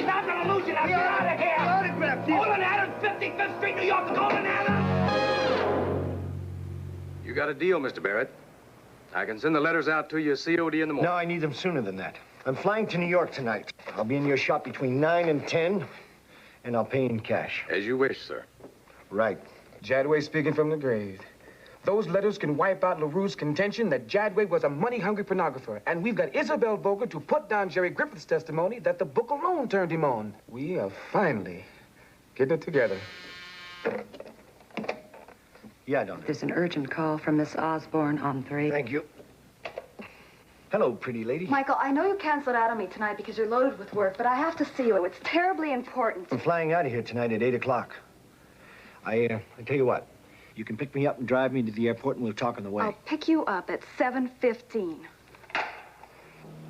I'm gonna lose you. Now get out of here. Autograph deal. Golden Adams, 55th Street, New York. Golden Adams. You got a deal, Mr. Barrett. I can send the letters out to you COD in the morning. No, I need them sooner than that. I'm flying to New York tonight. I'll be in your shop between 9 and 10, and I'll pay in cash. As you wish, sir. Right. Jadway speaking from the grave. Those letters can wipe out LaRue's contention that Jadway was a money-hungry pornographer. And we've got Isabel Vogler to put down Jerry Griffith's testimony that the book alone turned him on. We are finally getting it together. Yeah, Donna. There's an urgent call from Miss Osborne on 3. Thank you. Hello, pretty lady. Michael, I know you canceled out on me tonight because you're loaded with work, but I have to see you. It's terribly important. I'm flying out of here tonight at 8 o'clock. I tell you what. You can pick me up and drive me to the airport, and we'll talk on the way. I'll pick you up at 7:15.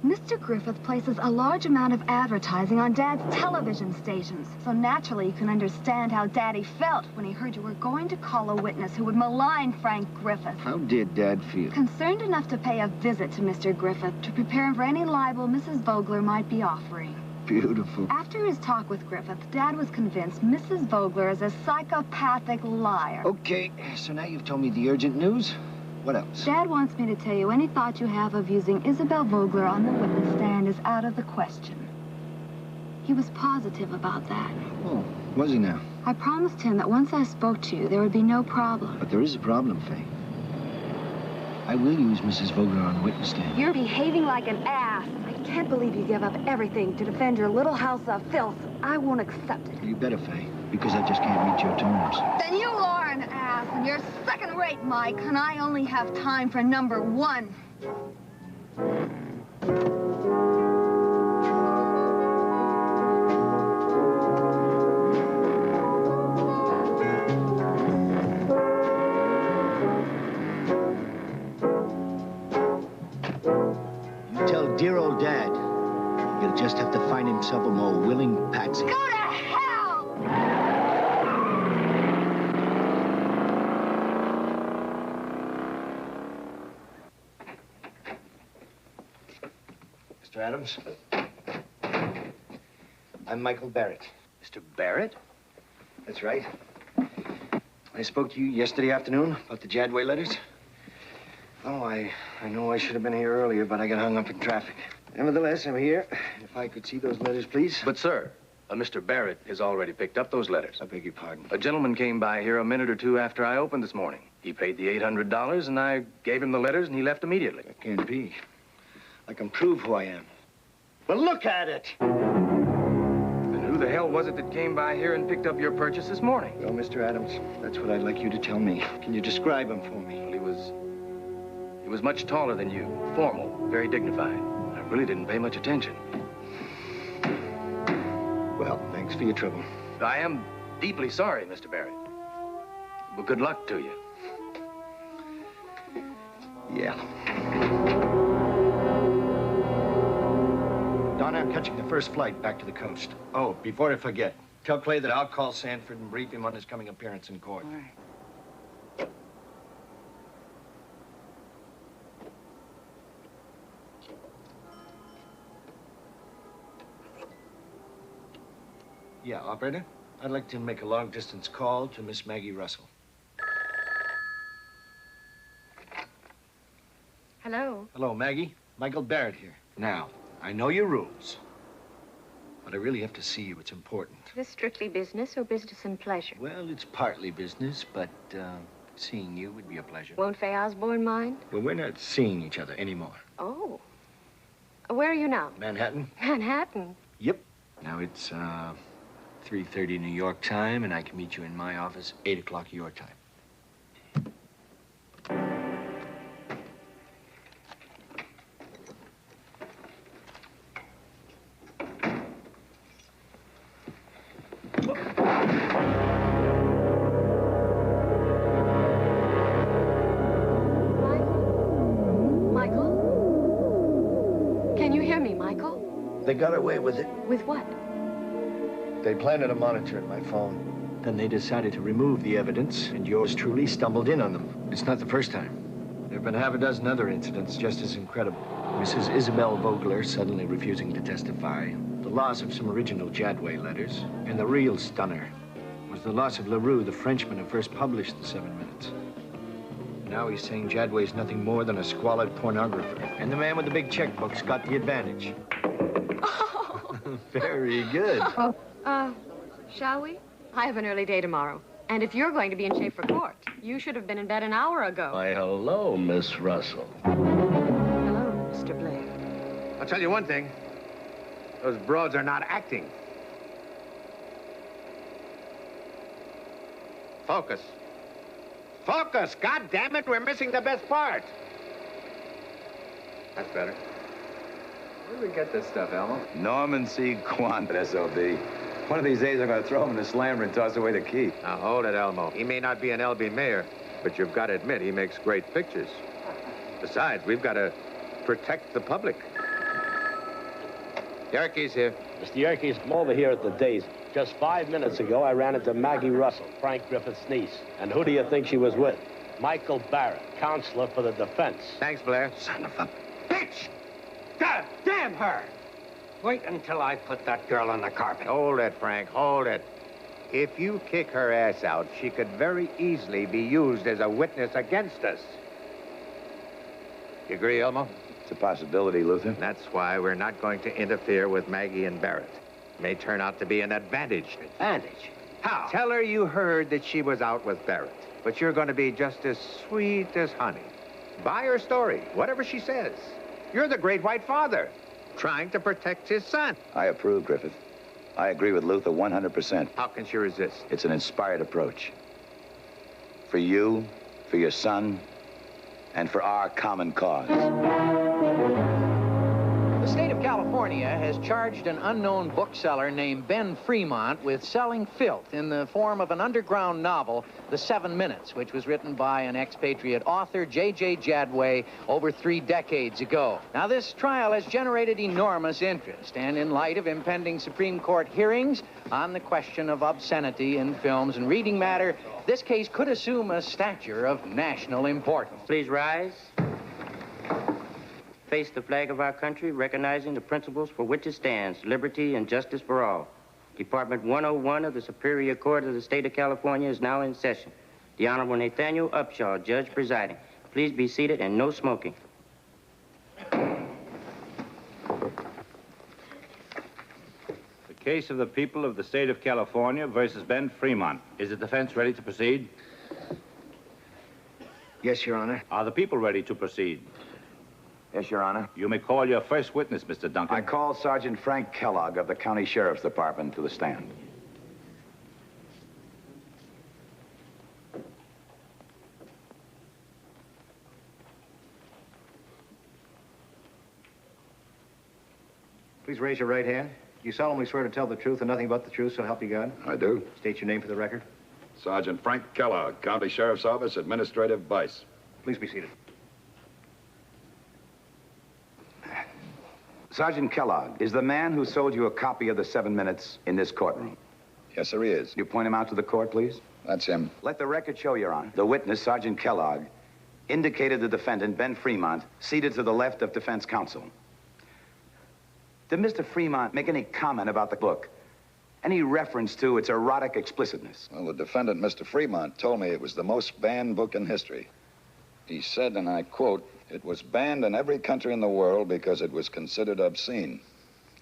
Mr. Griffith places a large amount of advertising on Dad's television stations. So naturally, you can understand how Daddy felt when he heard you were going to call a witness who would malign Frank Griffith. How did Dad feel? Concerned enough to pay a visit to Mr. Griffith to prepare him for any libel Mrs. Vogler might be offering. Beautiful. After his talk with Griffith, Dad was convinced Mrs. Vogler is a psychopathic liar. Okay, so now you've told me the urgent news. What else? Dad wants me to tell you any thought you have of using Isabel Vogler on the witness stand is out of the question. He was positive about that. Oh, was he now? I promised him that once I spoke to you, there would be no problem. But there is a problem, Faye. I will use Mrs. Vogler on the witness stand. You're behaving like an ass. I can't believe you gave up everything to defend your little house of filth. I won't accept it. You better, Faye, because I just can't meet your terms. Then you are an ass, and you're second-rate, Mike, and I only have time for number 1. Dear old Dad, he'll just have to find himself a more willing patsy. Go to hell! Mr. Adams, I'm Michael Barrett. Mr. Barrett? That's right. I spoke to you yesterday afternoon about the Jadway letters. Oh, I know I should have been here earlier, but I got hung up in traffic. Nevertheless, I'm here. If I could see those letters, please. But, sir, Mr. Barrett has already picked up those letters. I beg your pardon. A gentleman came by here a minute or two after I opened this morning. He paid the $800, and I gave him the letters, and he left immediately. That can't be. I can prove who I am. Well, look at it! Then who the hell was it that came by here and picked up your purchase this morning? Well, Mr. Adams, that's what I'd like you to tell me. Can you describe him for me? Well, he was much taller than you, formal, very dignified. I really didn't pay much attention. Well, thanks for your trouble. I am deeply sorry, Mr. Barrett. Well, good luck to you. Yeah. Donna, I'm catching the first flight back to the coast. Oh, before I forget, Tell Clay that I'll call Sanford and brief him on his coming appearance in court. All right. Yeah, operator. I'd like to make a long-distance call to Miss Maggie Russell. Hello. Hello, Maggie. Michael Barrett here. Now, I know your rules, but I really have to see you. It's important. Is this strictly business or business and pleasure? Well, it's partly business, but seeing you would be a pleasure. Won't Faye Osborne mind? Well, we're not seeing each other anymore. Oh. Where are you now? Manhattan? Manhattan. Yep. Now it's 3:30 New York time, and I can meet you in my office 8 o'clock your time. They got away with it. With what? They planted a monitor in my phone. Then they decided to remove the evidence, and yours truly stumbled in on them. It's not the first time. There have been half a dozen other incidents just as incredible. Mrs. Isabel Vogler suddenly refusing to testify, the loss of some original Jadway letters, and the real stunner was the loss of LaRue, the Frenchman who first published the 7 Minutes. Now he's saying Jadway's nothing more than a squalid pornographer. And the man with the big checkbooks got the advantage. Very good. Shall we? I have an early day tomorrow. And if you're going to be in shape for court, you should have been in bed an hour ago. Why, hello, Miss Russell. Hello, Mr. Blake. I'll tell you one thing. Those broads are not acting. Focus. Focus! God damn it, we're missing the best part. That's better. Where do we get this stuff, Elmo? Norman C. Quant, S.O.B. One of these days, I'm going to throw him in the slammer and toss away the key. Now, hold it, Elmo. He may not be an L.B. mayor, but you've got to admit he makes great pictures. Besides, we've got to protect the public. Yerke's here. Mr. Yerkes, I'm over here at the Daisy. Just 5 minutes ago, I ran into Maggie Russell, Frank Griffith's niece. And who do you think she was with? Michael Barrett, counselor for the defense. Thanks, Blair. Son of a... Bitch! God damn her! Wait until I put that girl on the carpet. Hold it, Frank, hold it. If you kick her ass out, she could very easily be used as a witness against us. You agree, Elmo? It's a possibility, Luther. That's why we're not going to interfere with Maggie and Barrett. It may turn out to be an advantage. Advantage? How? Tell her you heard that she was out with Barrett, but you're going to be just as sweet as honey. Buy her story, whatever she says. You're the great white father, trying to protect his son. I approve, Griffith. I agree with Luther 100%. How can she resist? It's an inspired approach. For you, for your son, and for our common cause. The state of California has charged an unknown bookseller named Ben Fremont with selling filth in the form of an underground novel, The 7 Minutes, which was written by an expatriate author, J.J. Jadway, over 3 decades ago. Now, this trial has generated enormous interest, and in light of impending Supreme Court hearings on the question of obscenity in films and reading matter, this case could assume a stature of national importance. Please rise. Face the flag of our country, recognizing the principles for which it stands, liberty and justice for all. Department 101 of the Superior Court of the State of California is now in session. The Honorable Nathaniel Upshaw, judge presiding. Please be seated and no smoking. The case of the people of the state of California versus Ben Fremont. Is the defense ready to proceed? Yes, Your Honor. Are the people ready to proceed? Yes, Your Honor. You may call your first witness, Mr. Duncan. I call Sergeant Frank Kellogg of the County Sheriff's Department to the stand. Please raise your right hand. You solemnly swear to tell the truth and nothing but the truth, so help you God? I do. State your name for the record. Sergeant Frank Kellogg, County Sheriff's Office, Administrative Vice. Please be seated. Sergeant Kellogg, is the man who sold you a copy of the 7 Minutes in this courtroom? Yes, sir, he is. You point him out to the court, please? That's him. Let the record show, Your Honor. The witness, Sergeant Kellogg, indicated the defendant, Ben Fremont, seated to the left of defense counsel. Did Mr. Fremont make any comment about the book? Any reference to its erotic explicitness? Well, the defendant, Mr. Fremont, told me it was the most banned book in history. He said, and I quote, "It was banned in every country in the world because it was considered obscene."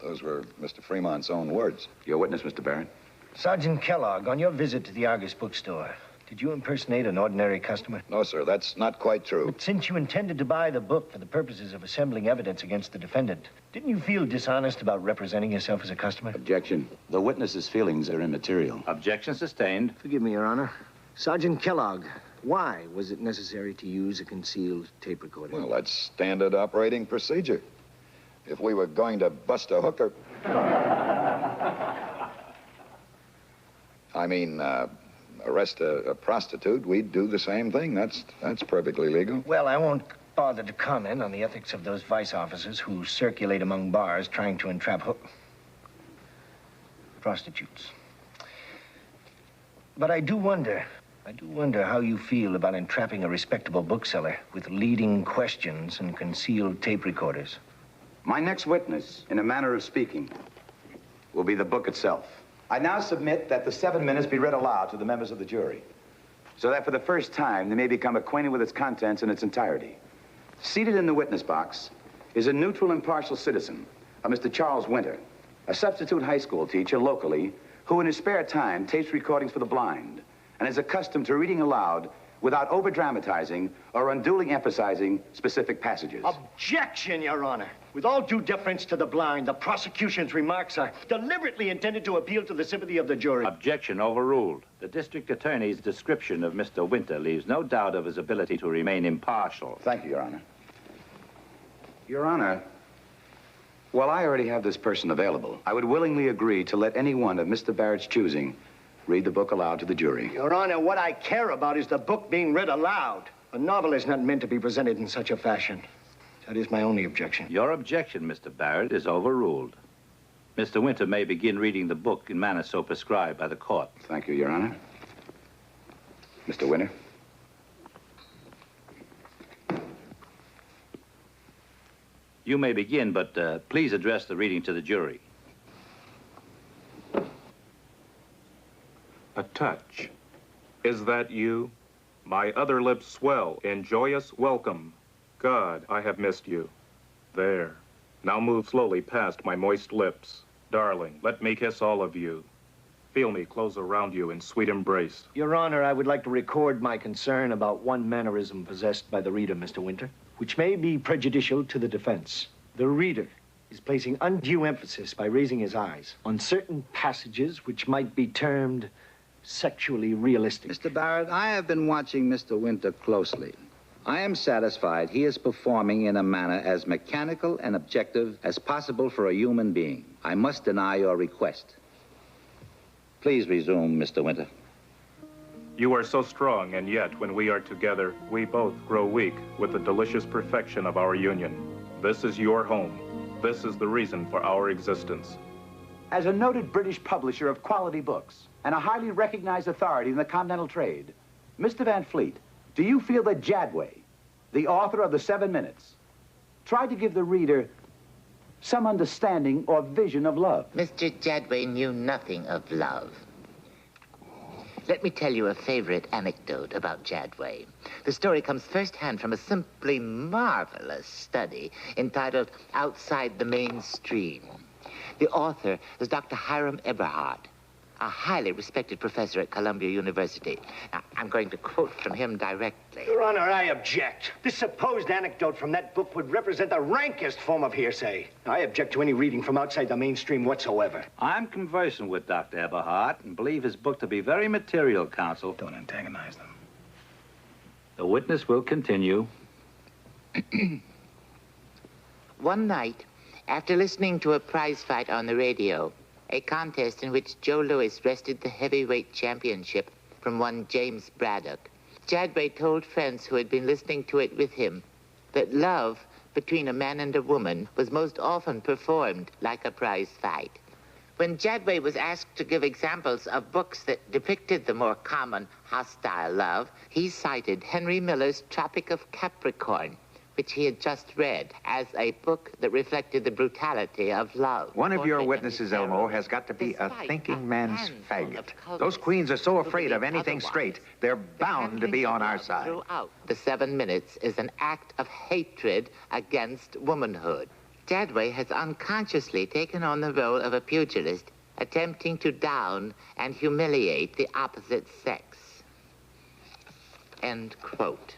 Those were Mr. Fremont's own words. Your witness, Mr. Barrett. Sergeant Kellogg, on your visit to the Argus bookstore, did you impersonate an ordinary customer? No, sir, that's not quite true. But since you intended to buy the book for the purposes of assembling evidence against the defendant, didn't you feel dishonest about representing yourself as a customer? Objection. The witness's feelings are immaterial. Objection sustained. Forgive me, Your Honor. Sergeant Kellogg, why was it necessary to use a concealed tape recorder? Well, that's standard operating procedure. If we were going to bust a hooker... arrest a prostitute, we'd do the same thing. That's perfectly legal. Well, I won't bother to comment on the ethics of those vice officers who circulate among bars trying to entrap prostitutes. But I do wonder how you feel about entrapping a respectable bookseller with leading questions and concealed tape recorders. My next witness, in a manner of speaking, will be the book itself. I now submit that the 7 minutes be read aloud to the members of the jury, so that for the first time they may become acquainted with its contents in its entirety. Seated in the witness box is a neutral, impartial citizen, a Mr. Charles Winter, a substitute high school teacher locally who in his spare time tapes recordings for the blind and is accustomed to reading aloud without over-dramatizing or unduly emphasizing specific passages. Objection, Your Honor. With all due deference to the blind, the prosecution's remarks are deliberately intended to appeal to the sympathy of the jury. Objection overruled. The district attorney's description of Mr. Winter leaves no doubt of his ability to remain impartial. Thank you, Your Honor. Your Honor, while I already have this person available, I would willingly agree to let any one of Mr. Barrett's choosing read the book aloud to the jury. Your Honor, what I care about is the book being read aloud. A novel is not meant to be presented in such a fashion. That is my only objection. Your objection, Mr. Barrett, is overruled. Mr. Winter may begin reading the book in manner so prescribed by the court. Thank you, Your Honor. Mr. Winter. You may begin, but please address the reading to the jury. A touch. Is that you? My other lips swell in joyous welcome. God, I have missed you. There. Now move slowly past my moist lips. Darling, let me kiss all of you. Feel me close around you in sweet embrace. Your Honor, I would like to record my concern about one mannerism possessed by the reader, Mr. Winter, which may be prejudicial to the defense. The reader is placing undue emphasis by raising his eyes on certain passages which might be termed sexually realistic. Mr. Barrett, I have been watching Mr. Winter closely. I am satisfied he is performing in a manner as mechanical and objective as possible for a human being. I must deny your request. Please resume, Mr. Winter. You are so strong, and yet, when we are together, we both grow weak with the delicious perfection of our union. This is your home. This is the reason for our existence. As a noted British publisher of quality books and a highly recognized authority in the continental trade, Mr. Van Fleet, do you feel that Jadway, the author of the 7 minutes, tried to give the reader some understanding or vision of love? Mr. Jadway knew nothing of love. Let me tell you a favorite anecdote about Jadway. The story comes firsthand from a simply marvelous study entitled Outside the Mainstream. The author is Dr. Hiram Eberhard, a highly respected professor at Columbia University. Now, I'm going to quote from him directly. Your Honor, I object. This supposed anecdote from that book would represent the rankest form of hearsay. I object to any reading from outside the mainstream whatsoever. I'm conversing with Dr. Eberhard and believe his book to be very material, counsel. Don't antagonize them. The witness will continue. One night, after listening to a prize fight on the radio, a contest in which Joe Louis wrested the heavyweight championship from one James Braddock, Jadway told friends who had been listening to it with him that love between a man and a woman was most often performed like a prize fight. When Jadway was asked to give examples of books that depicted the more common hostile love, he cited Henry Miller's Tropic of Capricorn, which he had just read, as a book that reflected the brutality of love. One of your witnesses, Elmo, has got to be a thinking man's faggot. Those queens are so afraid of anything straight, they're bound to be on our side. Throughout the 7 minutes is an act of hatred against womanhood. Jadway has unconsciously taken on the role of a pugilist, attempting to down and humiliate the opposite sex. End quote.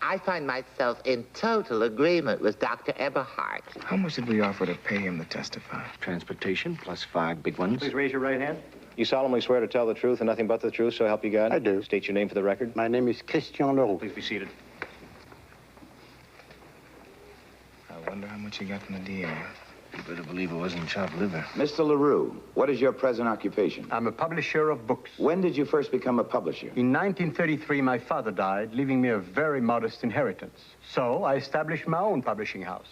I find myself in total agreement with Dr. Eberhardt. How much did we offer to pay him to testify? Transportation plus 5 big ones. Please raise your right hand. You solemnly swear to tell the truth and nothing but the truth, so help you God? I do. State your name for the record. My name is Christian Leroux. Please be seated. I wonder how much he got from the DA. You better believe it wasn't chopped liver. Mr. LaRue, what is your present occupation? I'm a publisher of books. When did you first become a publisher? In 1933, my father died, leaving me a very modest inheritance. So I established my own publishing house,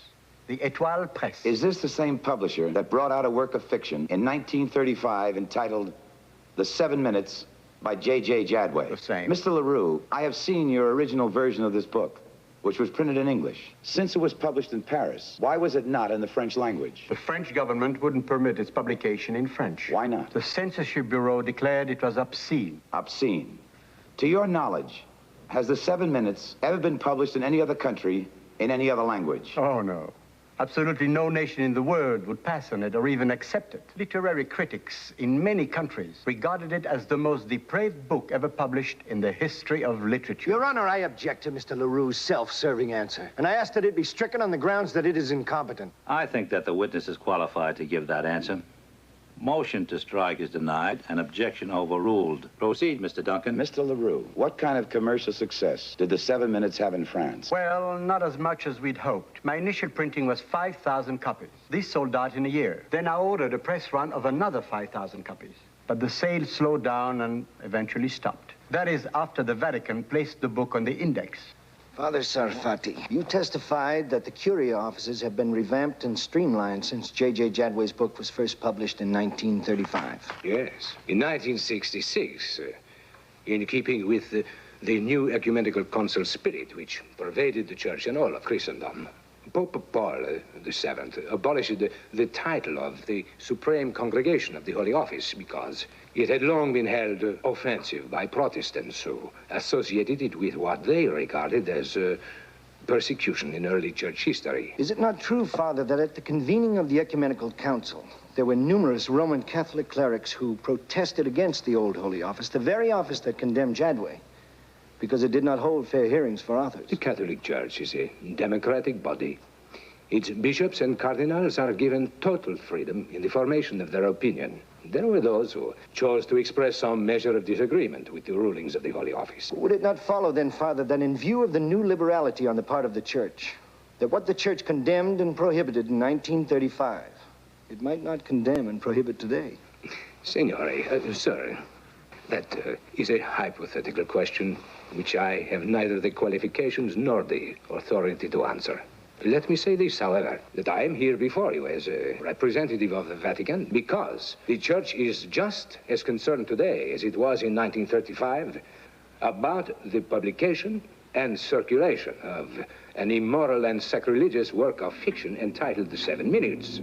the Etoile Presse. Is this the same publisher that brought out a work of fiction in 1935 entitled The 7 Minutes by J.J. Jadway? The same. Mr. LaRue, I have seen your original version of this book, which was printed in English. Since it was published in Paris, why was it not in the French language? The French government wouldn't permit its publication in French. Why not? The Censorship Bureau declared it was obscene. Obscene. To your knowledge, has the 7 Minutes ever been published in any other country in any other language? Oh, no. Absolutely no nation in the world would pass on it or even accept it. Literary critics in many countries regarded it as the most depraved book ever published in the history of literature. Your Honor, I object to Mr. LaRue's self-serving answer, and I ask that it be stricken on the grounds that it is incompetent. I think that the witness is qualified to give that answer. Motion to strike is denied and objection overruled. Proceed, Mr. Duncan. Mr. LaRue, what kind of commercial success did the 7 Minutes have in France? Well, not as much as we'd hoped. My initial printing was 5,000 copies. These sold out in a year. Then I ordered a press run of another 5,000 copies. But the sales slowed down and eventually stopped. That is after the Vatican placed the book on the index. Father Sarfati, you testified that the Curia offices have been revamped and streamlined since J.J. Jadway's book was first published in 1935. Yes, in 1966, in keeping with the new ecumenical council spirit which pervaded the church and all of Christendom, Pope Paul VII abolished the title of the Supreme Congregation of the Holy Office because it had long been held offensive by Protestants who associated it with what they regarded as persecution in early church history. Is it not true, Father, that at the convening of the ecumenical council, there were numerous Roman Catholic clerics who protested against the old Holy Office, the very office that condemned Jadway, because it did not hold fair hearings for authors? The Catholic Church is a democratic body. Its bishops and cardinals are given total freedom in the formation of their opinion. There were those who chose to express some measure of disagreement with the rulings of the Holy Office. Would it not follow, then, Father, that in view of the new liberality on the part of the Church, that what the Church condemned and prohibited in 1935, it might not condemn and prohibit today? Signore, sir, that is a hypothetical question which I have neither the qualifications nor the authority to answer. Let me say this, however, that I am here before you as a representative of the Vatican because the Church is just as concerned today as it was in 1935 about the publication and circulation of an immoral and sacrilegious work of fiction entitled The 7 Minutes.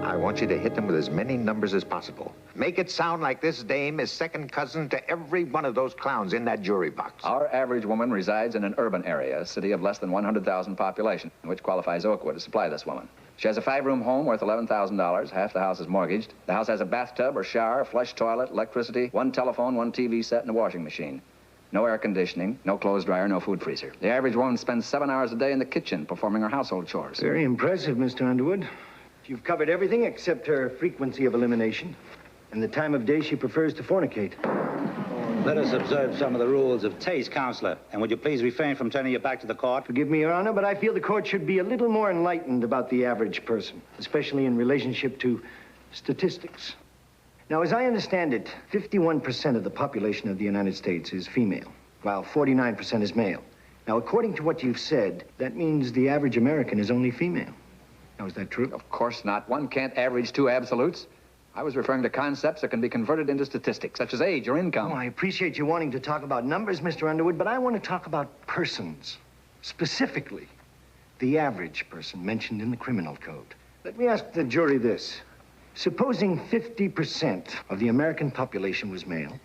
I want you to hit them with as many numbers as possible. Make it sound like this dame is second cousin to every one of those clowns in that jury box. Our average woman resides in an urban area, a city of less than 100,000 population, which qualifies Oakwood to supply this woman. She has a 5-room home worth $11,000. Half the house is mortgaged. The house has a bathtub or shower, flush toilet, electricity, 1 telephone, 1 TV set, and a washing machine. No air conditioning, no clothes dryer, no food freezer. The average woman spends 7 hours a day in the kitchen performing her household chores. Very impressive, Mr. Underwood. You've covered everything except her frequency of elimination and the time of day she prefers to fornicate. Let us observe some of the rules of taste, Counselor. And would you please refrain from turning your back to the court? Forgive me, Your Honor, but I feel the court should be a little more enlightened about the average person, especially in relationship to statistics. Now, as I understand it, 51% of the population of the United States is female, while 49% is male. Now, according to what you've said, that means the average American is only female. Now, is that true? Of course not. One can't average two absolutes. I was referring to concepts that can be converted into statistics, such as age or income. Oh, I appreciate you wanting to talk about numbers, Mr. Underwood, but I want to talk about persons. Specifically, the average person mentioned in the criminal code. Let me ask the jury this. Supposing 50% of the American population was male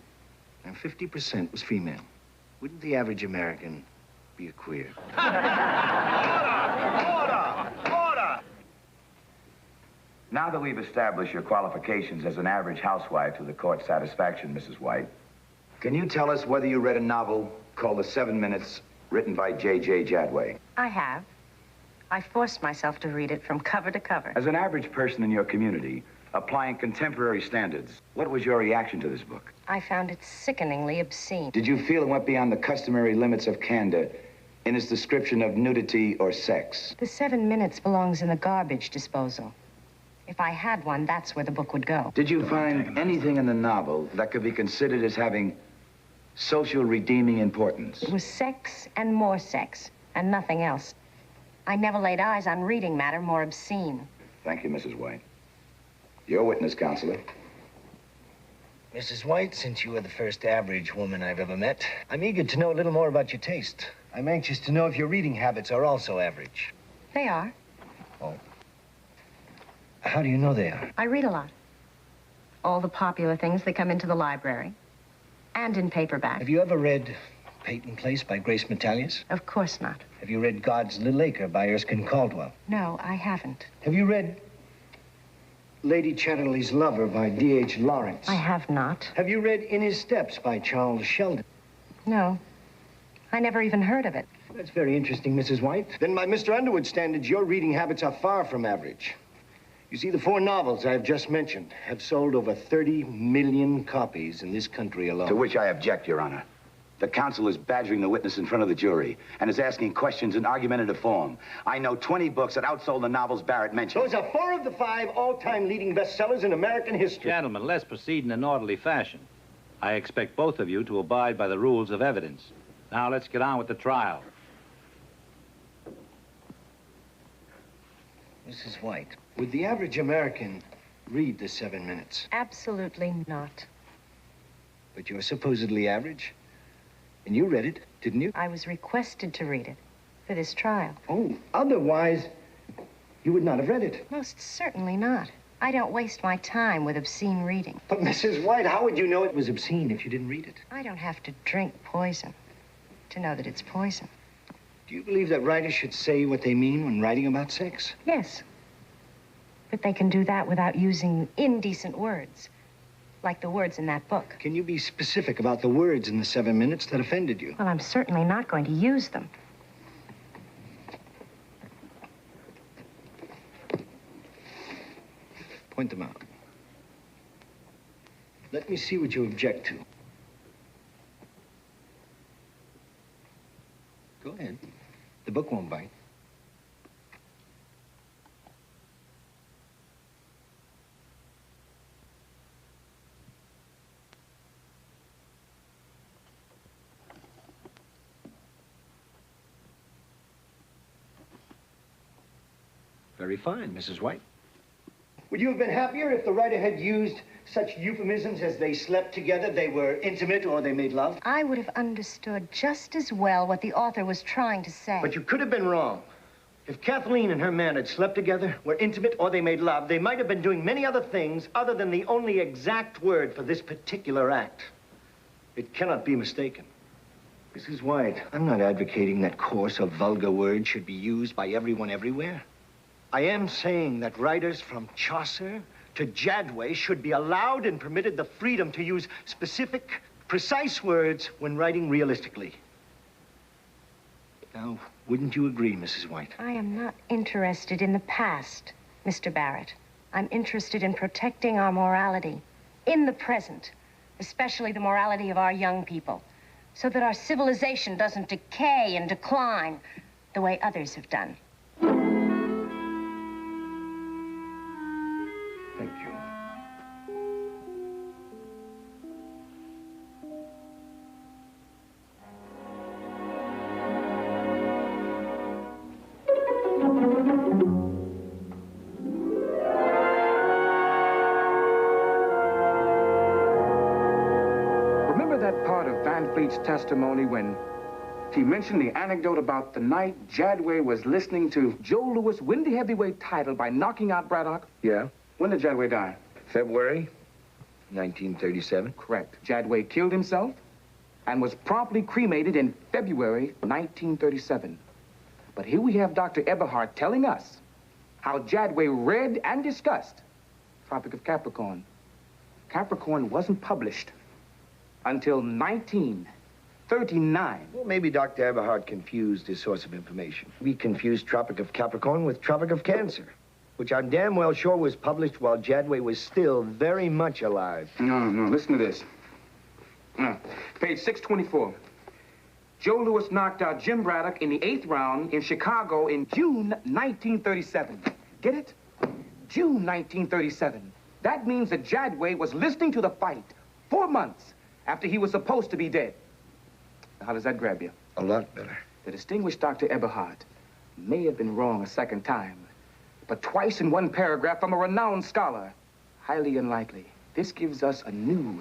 and 50% was female, wouldn't the average American be a queer? Order! Now that we've established your qualifications as an average housewife to the court's satisfaction, Mrs. White, can you tell us whether you read a novel called The 7 Minutes, written by J.J. Jadway? I have. I forced myself to read it from cover to cover. As an average person in your community, applying contemporary standards, what was your reaction to this book? I found it sickeningly obscene. Did you feel it went beyond the customary limits of candor in its description of nudity or sex? The 7 Minutes belongs in the garbage disposal. If I had one, that's where the book would go. Did you find anything in the novel that could be considered as having social redeeming importance? It was sex and more sex, and nothing else. I never laid eyes on reading matter more obscene. Thank you, Mrs. White. Your witness, counselor. Mrs. White, since you are the first average woman I've ever met, I'm eager to know a little more about your taste. I'm anxious to know if your reading habits are also average. They are. Oh. How do you know they are? I read a lot. All the popular things that come into the library. And in paperback. Have you ever read Peyton Place by Grace Metalius? Of course not. Have you read God's Little Acre by Erskine Caldwell? No, I haven't. Have you read Lady Chatterley's Lover by D.H. Lawrence? I have not. Have you read In His Steps by Charles Sheldon? No. I never even heard of it. That's very interesting, Mrs. White. Then by Mr. Underwood's standards, your reading habits are far from average. You see, the 4 novels I've just mentioned have sold over 30 million copies in this country alone. To which I object, Your Honor. The counsel is badgering the witness in front of the jury and is asking questions in argumentative form. I know 20 books that outsold the novels Barrett mentioned. Those are 4 of the 5 all-time leading bestsellers in American history. Gentlemen, let's proceed in an orderly fashion. I expect both of you to abide by the rules of evidence. Now let's get on with the trial. Mrs. White, would the average American read the 7 Minutes? Absolutely not. But you're supposedly average. And you read it, didn't you? I was requested to read it for this trial. Oh, otherwise, you would not have read it. Most certainly not. I don't waste my time with obscene reading. But, Mrs. White, how would you know it was obscene if you didn't read it? I don't have to drink poison to know that it's poison. Do you believe that writers should say what they mean when writing about sex? Yes. But they can do that without using indecent words, like the words in that book. Can you be specific about the words in the 7 Minutes that offended you? Well, I'm certainly not going to use them. Point them out. Let me see what you object to. Go ahead. The book won't bite. Very fine, Mrs. White. Would you have been happier if the writer had used such euphemisms as they slept together, they were intimate, or they made love? I would have understood just as well what the author was trying to say. But you could have been wrong. If Kathleen and her man had slept together, were intimate, or they made love, they might have been doing many other things other than the only exact word for this particular act. It cannot be mistaken. Mrs. White, I'm not advocating that coarse or vulgar words should be used by everyone everywhere. I am saying that writers from Chaucer to Jadway should be allowed and permitted the freedom to use specific, precise words when writing realistically. Now, wouldn't you agree, Mrs. White? I am not interested in the past, Mr. Barrett. I'm interested in protecting our morality in the present, especially the morality of our young people, so that our civilization doesn't decay and decline the way others have done. Thank you. Fleet's testimony when he mentioned the anecdote about the night Jadway was listening to Joe Louis win the heavyweight title by knocking out Braddock? Yeah. When did Jadway die? February 1937. Correct. Jadway killed himself and was promptly cremated in February 1937. But here we have Dr. Eberhard telling us how Jadway read and discussed Tropic of Capricorn. Capricorn wasn't published until 1939. Well, maybe Dr. Eberhard confused his source of information. We confused Tropic of Capricorn with Tropic of Cancer, which I'm damn well sure was published while Jadway was still very much alive. No, listen to this. Page 624. Joe Louis knocked out Jim Braddock in the 8th round in Chicago in June 1937. Get it? June 1937. That means that Jadway was listening to the fight 4 months after he was supposed to be dead. How does that grab you? A lot better. The distinguished Dr. Eberhard may have been wrong a second time, but twice in one paragraph from a renowned scholar. Highly unlikely. This gives us a new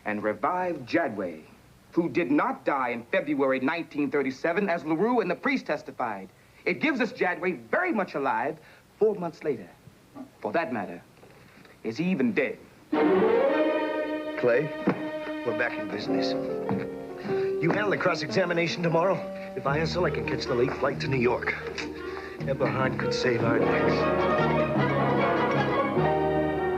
and revived Jadway, who did not die in February 1937, as LaRue and the priest testified. It gives us Jadway very much alive 4 months later. For that matter, is he even dead? Clay, we're back in business. You handle the cross-examination tomorrow? If I answer, I can catch the late flight to New York. Eberhard could save our necks.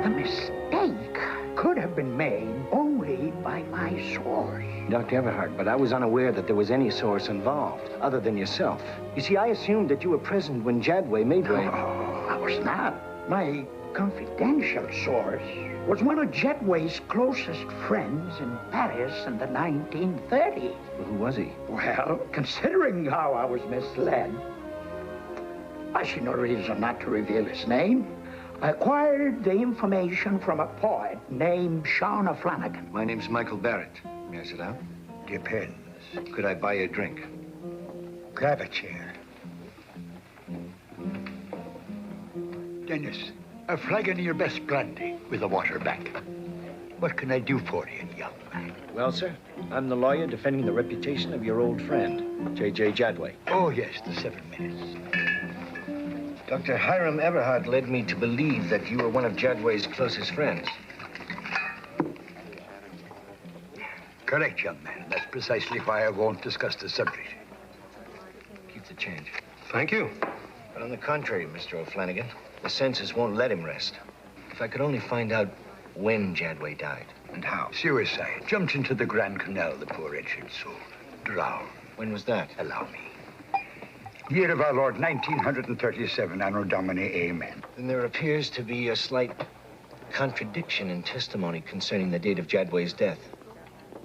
The mistake could have been made only by my source. Dr. Eberhard, but I was unaware that there was any source involved, other than yourself. You see, I assumed that you were present when Jadway made way. No, I was not. My confidential source was one of Jadway's closest friends in Paris in the 1930s. Well, who was he? Well, considering how I was misled, I see no reason not to reveal his name. I acquired the information from a poet named Shauna Flanagan. My name's Michael Barrett. May I sit down? Depends. Could I buy you a drink? Grab a chair. Dennis, a flagon of your best brandy with a water back. What can I do for you, young man? Well, sir, I'm the lawyer defending the reputation of your old friend, J.J. Jadway. Oh, yes, the 7 minutes. Dr. Hiram Eberhard led me to believe that you were one of Jadway's closest friends. Correct, young man. That's precisely why I won't discuss the subject. Keep the change. Thank you. But on the contrary, Mr. O'Flanagan, the census won't let him rest. If I could only find out when Jadway died. And how? Suicide. Jumped into the Grand Canal, the poor wretched soul. Drowned. When was that? Allow me. Year of our Lord, 1937, Anno Domini, Amen. Then there appears to be a slight contradiction in testimony concerning the date of Jadway's death,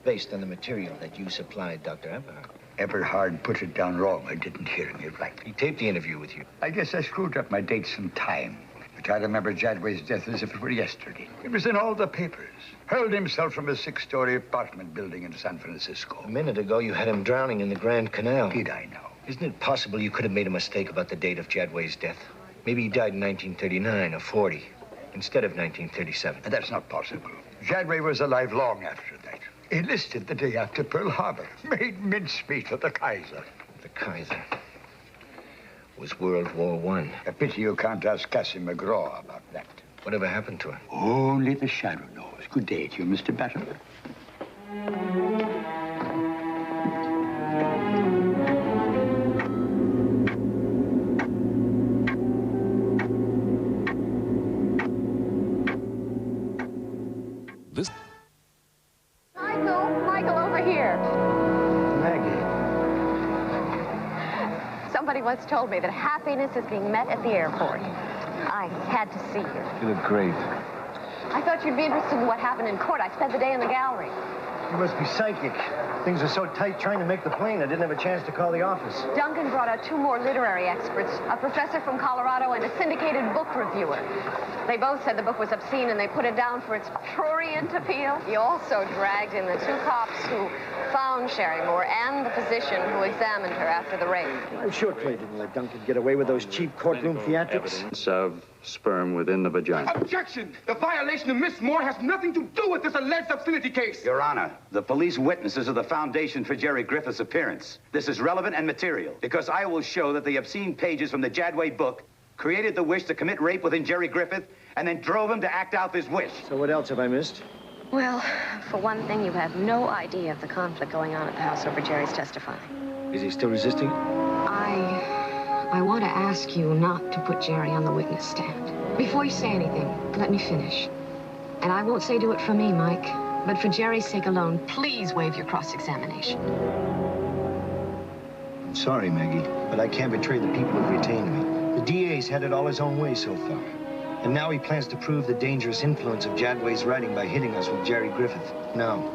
based on the material that you supplied Dr. Eberhard. Eberhard put it down wrong. I didn't hear him right. He taped the interview with you. I guess I screwed up my dates and time. But I remember Jadway's death as if it were yesterday. It was in all the papers. Hurled himself from a 6-story apartment building in San Francisco. A minute ago, you had him drowning in the Grand Canal. Did I know? Isn't it possible you could have made a mistake about the date of Jadway's death? Maybe he died in 1939 or 40, instead of 1937. That's not possible. Jadway was alive long after that. Enlisted the day after Pearl Harbor. Made mincemeat of the Kaiser. The Kaiser was World War I. A pity you can't ask Cassie McGraw about that. Whatever happened to her? Only the shadow knows. Good day to you, Mr. Battle. This. Michael, over here. Maggie. Somebody once told me that happiness is being met at the airport. I had to see you. You look great. I thought you'd be interested in what happened in court. I spent the day in the gallery. You must be psychic. Things are so tight trying to make the plane, I didn't have a chance to call the office. Duncan brought out 2 more literary experts, a professor from Colorado and a syndicated book reviewer. They both said the book was obscene and they put it down for its prurient appeal. He also dragged in the 2 cops who found Sherry Moore and the physician who examined her after the rape. I'm sure Clay didn't let Duncan get away with those cheap courtroom theatrics. Evidence of sperm within the vagina. Objection! The violation of Miss Moore has nothing to do with this alleged obscenity case. Your Honor, the police witnesses are the foundation for Jerry Griffith's appearance. This is relevant and material because I will show that the obscene pages from the Jadway book created the wish to commit rape within Jerry Griffith and then drove him to act out this wish. So what else have I missed? Well, for one thing, you have no idea of the conflict going on at the house over Jerry's testifying. Is he still resisting? I want to ask you not to put Jerry on the witness stand. Before you say anything, let me finish. And I won't say do it for me, Mike, but for Jerry's sake alone, please waive your cross-examination. I'm sorry, Maggie, but I can't betray the people who've retained me. The DA's had it all his own way so far. And now he plans to prove the dangerous influence of Jadway's writing by hitting us with Jerry Griffith. No.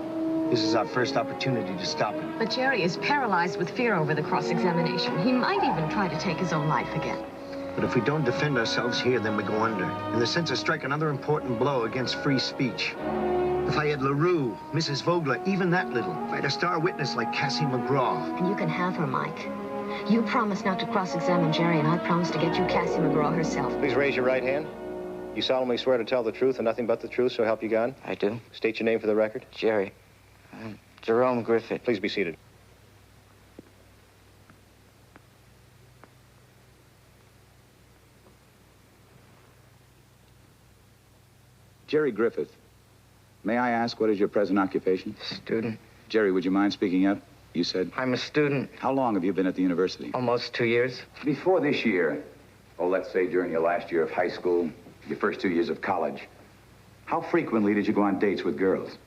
This is our first opportunity to stop him. But Jerry is paralyzed with fear over the cross-examination. He might even try to take his own life again. But if we don't defend ourselves here, then we go under. In the sense of strike another important blow against free speech. If I had LaRue, Mrs. Vogler, even that little, if I had a star witness like Cassie McGraw. And you can have her, Mike. You promise not to cross-examine Jerry, and I promise to get you Cassie McGraw herself. Please raise your right hand. You solemnly swear to tell the truth and nothing but the truth, so help you God? I do. State your name for the record. Jerry. Jerome Griffith. Please be seated. Jerry Griffith, may I ask what is your present occupation? Student. Jerry, would you mind speaking up? You said? I'm a student. How long have you been at the university? Almost 2 years. Before this year, or let's say during your last year of high school, your first 2 years of college, how frequently did you go on dates with girls?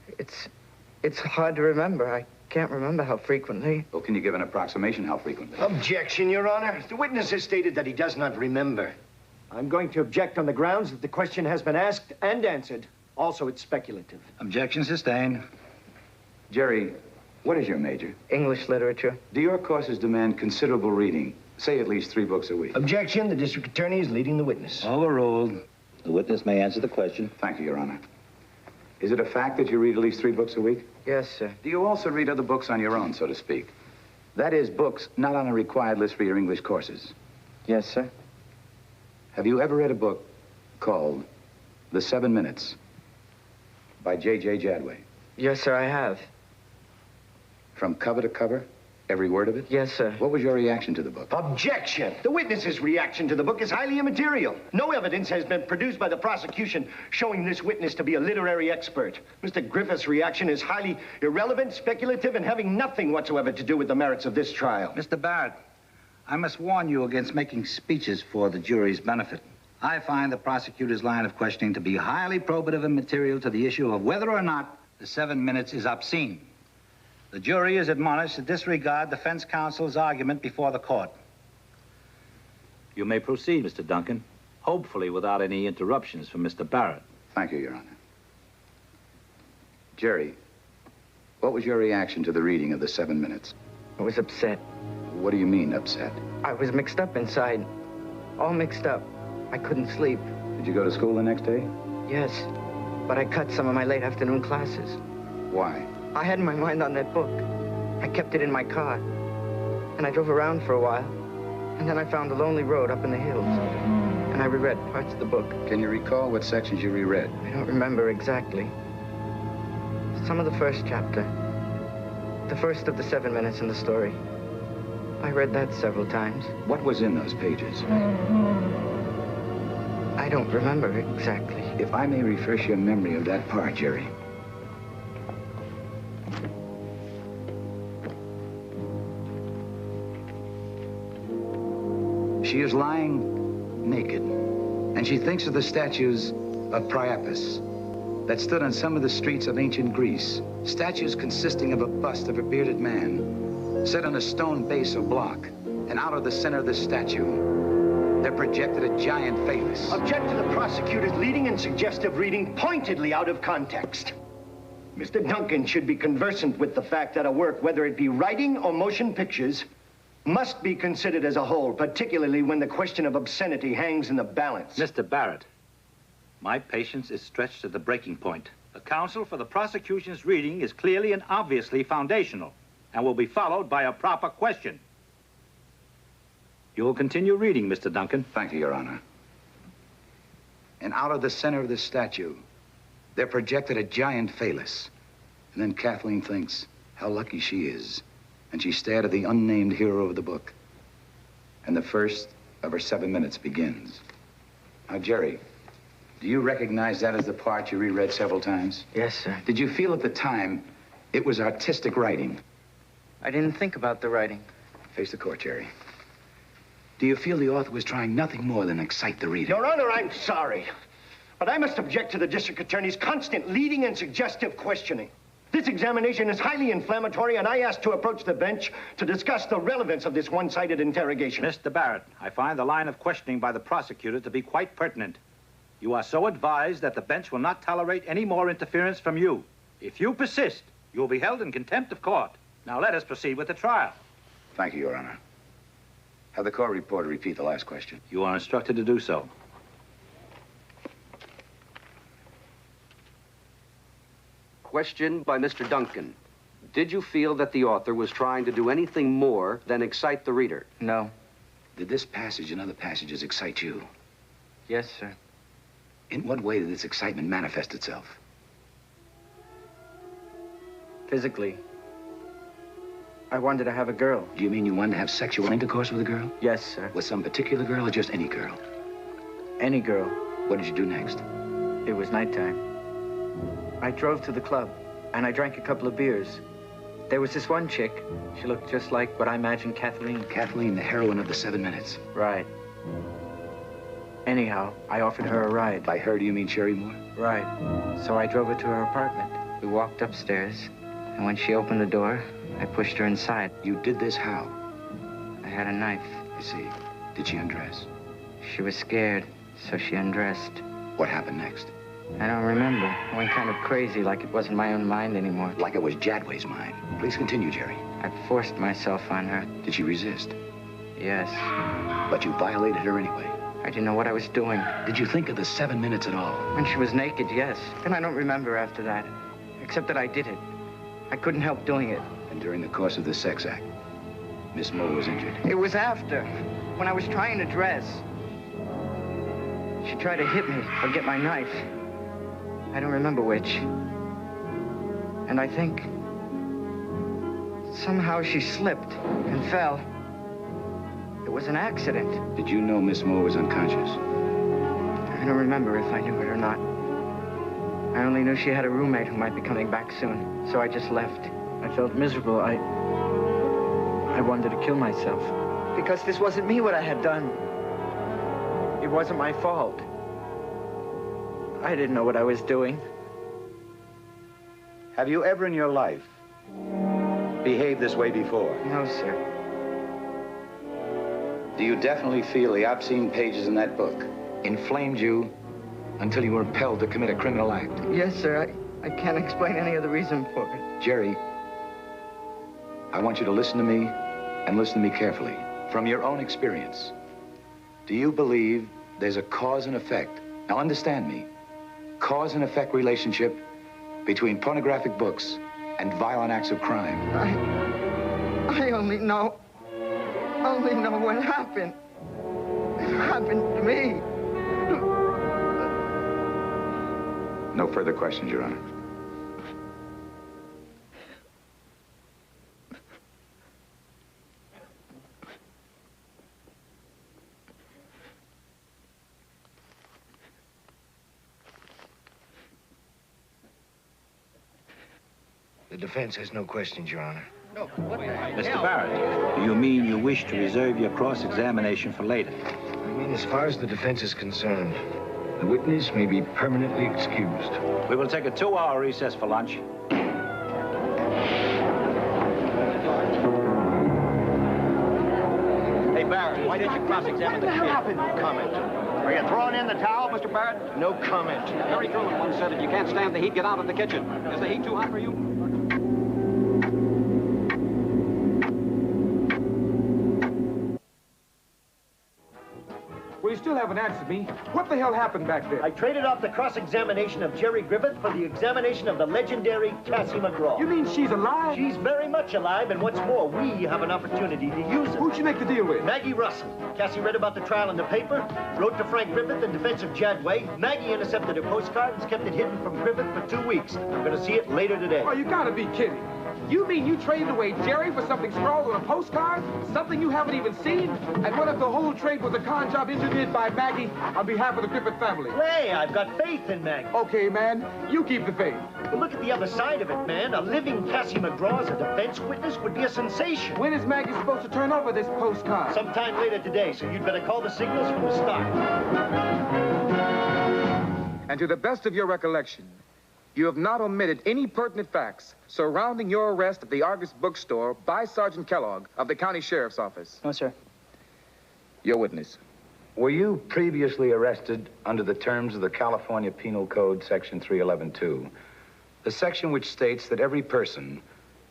It's hard to remember. I can't remember how frequently. Well, can you give an approximation how frequently? Objection, Your Honor. The witness has stated that he does not remember. I'm going to object on the grounds that the question has been asked and answered. Also, it's speculative. Objection sustained. Jerry, what is your major? English literature. Do your courses demand considerable reading? Say at least 3 books a week. Objection. The district attorney is leading the witness. Overruled. The witness may answer the question. Thank you, Your Honor. Is it a fact that you read at least 3 books a week? Yes, sir. Do you also read other books on your own, so to speak? That is, books not on a required list for your English courses. Yes, sir. Have you ever read a book called The 7 Minutes by J.J. Jadway? Yes, sir, I have. From cover to cover? Every word of it? Yes, sir. What was your reaction to the book? Objection! The witness's reaction to the book is highly immaterial. No evidence has been produced by the prosecution showing this witness to be a literary expert. Mr. Griffith's reaction is highly irrelevant, speculative, and having nothing whatsoever to do with the merits of this trial. Mr. Barrett, I must warn you against making speeches for the jury's benefit. I find the prosecutor's line of questioning to be highly probative and material to the issue of whether or not the 7 minutes is obscene. The jury is admonished to disregard defense counsel's argument before the court. You may proceed, Mr. Duncan, hopefully without any interruptions from Mr. Barrett. Thank you, Your Honor. Jerry, what was your reaction to the reading of the 7 minutes? I was upset. What do you mean, upset? I was mixed up inside. All mixed up. I couldn't sleep. Did you go to school the next day? Yes, but I cut some of my late afternoon classes. Why? I had my mind on that book. I kept it in my car. And I drove around for a while. And then I found a lonely road up in the hills. And I reread parts of the book. Can you recall what sections you reread? I don't remember exactly. Some of the first chapter. The first of the 7 minutes in the story. I read that several times. What was in those pages? I don't remember exactly. If I may refresh your memory of that part, Jerry. She is lying naked, and she thinks of the statues of Priapus that stood on some of the streets of ancient Greece. Statues consisting of a bust of a bearded man, set on a stone base or block, and out of the center of the statue, there projected a giant phallus. Object to the prosecutor's leading and suggestive reading pointedly out of context. Mr. Duncan should be conversant with the fact that a work, whether it be writing or motion pictures, must be considered as a whole, particularly when the question of obscenity hangs in the balance. Mr. Barrett, my patience is stretched to the breaking point. The counsel for the prosecution's reading is clearly and obviously foundational and will be followed by a proper question. You will continue reading, Mr. Duncan. Thank you, Your Honor. And out of the center of the statue, there projected a giant phallus. And then Kathleen thinks how lucky she is. And she stared at the unnamed hero of the book. And the first of her 7 minutes begins. Now, Jerry, do you recognize that as the part you reread several times? Yes, sir. Did you feel at the time it was artistic writing? I didn't think about the writing. Face the court, Jerry. Do you feel the author was trying nothing more than excite the reader? Your Honor, I'm sorry, but I must object to the district attorney's constant leading and suggestive questioning. This examination is highly inflammatory, and I ask to approach the bench to discuss the relevance of this one-sided interrogation. Mr. Barrett, I find the line of questioning by the prosecutor to be quite pertinent. You are so advised that the bench will not tolerate any more interference from you. If you persist, you will be held in contempt of court. Now let us proceed with the trial. Thank you, Your Honor. Have the court reporter repeat the last question. You are instructed to do so. Question by Mr. Duncan. Did you feel that the author was trying to do anything more than excite the reader? No. Did this passage and other passages excite you? Yes, sir. In what way did this excitement manifest itself? Physically. I wanted to have a girl. Do you mean you wanted to have sexual intercourse with a girl? Yes, sir. With some particular girl or just any girl? Any girl. What did you do next? It was nighttime. I drove to the club, and I drank a couple of beers. There was this one chick. She looked just like what I imagined Kathleen. Kathleen, the heroine of the 7 minutes. Right. Anyhow, I offered her a ride. By her, do you mean Sherry Moore? Right. So I drove her to her apartment. We walked upstairs, and when she opened the door, I pushed her inside. You did this how? I had a knife. I see. Did she undress? She was scared, so she undressed. What happened next? I don't remember. I went kind of crazy, like it wasn't my own mind anymore. Like it was Jadway's mind. Please continue, Jerry. I forced myself on her. Did she resist? Yes. But you violated her anyway. I didn't know what I was doing. Did you think of the 7 minutes at all? When she was naked, yes. And I don't remember after that. Except that I did it. I couldn't help doing it. And during the course of the sex act, Miss Moore was injured. It was after, when I was trying to dress. She tried to hit me or get my knife. I don't remember which. And I think somehow she slipped and fell. It was an accident. Did you know Miss Moore was unconscious? I don't remember if I knew it or not. I only knew she had a roommate who might be coming back soon, so I just left. I felt miserable. I wanted to kill myself. Because this wasn't me what I had done. It wasn't my fault. I didn't know what I was doing. Have you ever in your life behaved this way before? No, sir. Do you definitely feel the obscene pages in that book inflamed you until you were impelled to commit a criminal act? Yes, sir. I can't explain any other reason for it. Jerry, I want you to listen to me and listen to me carefully. From your own experience, do you believe there's a cause and effect? Now understand me. Cause and effect relationship between pornographic books and violent acts of crime. I only know what happened. It happened to me. No further questions, Your Honor. The defense has no questions, Your Honor. Mr. Barrett, do you mean you wish to reserve your cross-examination for later? I mean, as far as the defense is concerned, the witness may be permanently excused. We will take a 2-hour recess for lunch. Hey, Barrett, why did you cross-examine the kid? What happened? No comment. Are you throwing in the towel, Mr. Barrett? No comment. Harry Truman once said that you can't stand the heat, get out of the kitchen. Is the heat too hot for you? Please still haven't answered me. What the hell happened back there? I traded off the cross-examination of Jerry Griffith for the examination of the legendary Cassie McGraw. You mean she's alive? She's very much alive, and what's more, we have an opportunity to use her. Who'd you make the deal with? Maggie Russell. Cassie read about the trial in the paper, wrote to Frank Griffith in defense of Jadway. Maggie intercepted a postcard and kept it hidden from Griffith for 2 weeks. I'm going to see it later today. Oh, you gotta be kidding. You mean you traded away Jerry for something scrawled on a postcard? Something you haven't even seen? And what if the whole trade was a con job engineered by Maggie on behalf of the Griffith family? Hey, I've got faith in Maggie. Okay, man, you keep the faith. But look at the other side of it, man. A living Cassie McGraw as a defense witness would be a sensation. When is Maggie supposed to turn over this postcard? Sometime later today, so you'd better call the signals from the start. And to the best of your recollection, you have not omitted any pertinent facts surrounding your arrest at the Argus bookstore by Sergeant Kellogg of the County Sheriff's Office. No, sir. Your witness. Were you previously arrested under the terms of the California Penal Code, Section 311-2, the section which states that every person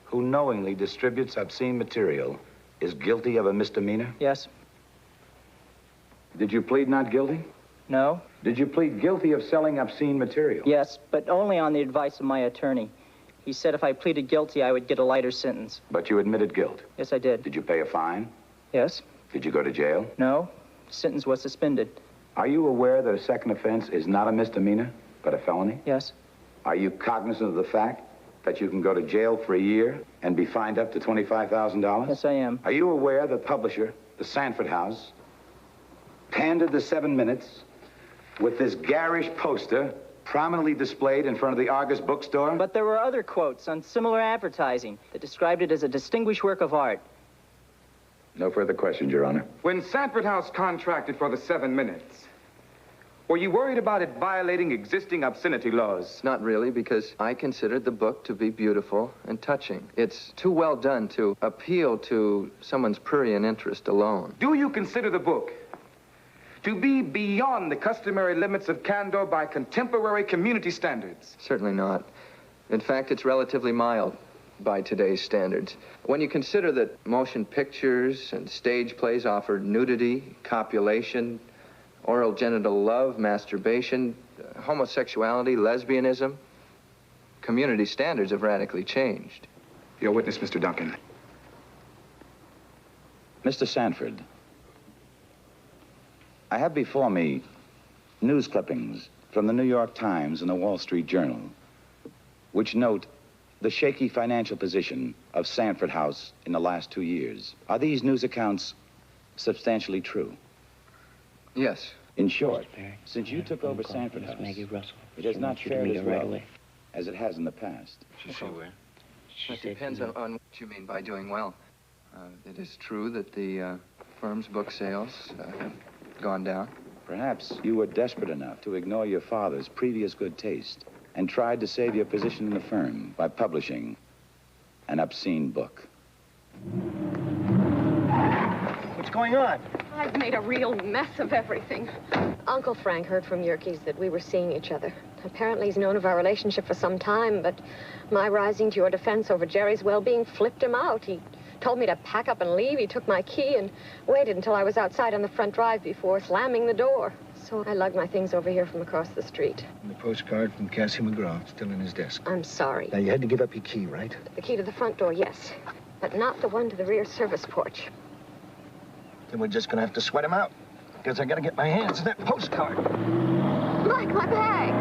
who knowingly distributes obscene material is guilty of a misdemeanor? Yes. Did you plead not guilty? No. Did you plead guilty of selling obscene material? Yes, but only on the advice of my attorney. He said if I pleaded guilty, I would get a lighter sentence. But you admitted guilt? Yes, I did. Did you pay a fine? Yes. Did you go to jail? No. Sentence was suspended. Are you aware that a second offense is not a misdemeanor, but a felony? Yes. Are you cognizant of the fact that you can go to jail for a year and be fined up to $25,000? Yes, I am. Are you aware the publisher, the Sanford House, pandered the 7 minutes with this garish poster prominently displayed in front of the Argus bookstore? But there were other quotes on similar advertising that described it as a distinguished work of art. No further questions, Your Honor. When Sanford House contracted for the 7 minutes, were you worried about it violating existing obscenity laws? Not really, because I considered the book to be beautiful and touching. It's too well done to appeal to someone's prurient interest alone. Do you consider the book to be beyond the customary limits of candor by contemporary community standards? Certainly not. In fact, it's relatively mild by today's standards. When you consider that motion pictures and stage plays offer nudity, copulation, oral genital love, masturbation, homosexuality, lesbianism, community standards have radically changed. Your witness, Mr. Duncan. Mr. Sanford, I have before me news clippings from the New York Times and the Wall Street Journal, which note the shaky financial position of Sanford House in the last 2 years. Are these news accounts substantially true? Yes. In short, since you took over Sanford House, it has not fared as well as it has in the past. It depends on what you mean by doing well. It is true that the firm's book sales have gone down. Perhaps you were desperate enough to ignore your father's previous good taste and tried to save your position in the firm by publishing an obscene book. What's going on? I've made a real mess of everything. Uncle Frank heard from Yerkes that we were seeing each other. Apparently he's known of our relationship for some time, but my rising to your defense over Jerry's well-being flipped him out. He told me to pack up and leave. He took my key and waited until I was outside on the front drive before slamming the door. So I lugged my things over here from across the street. And the postcard from Cassie McGraw, still in his desk. I'm sorry. Now, you had to give up your key, right? The key to the front door, yes. But not the one to the rear service porch. Then we're just gonna have to sweat him out. Because I gotta get my hands on that postcard. Mike, my bags!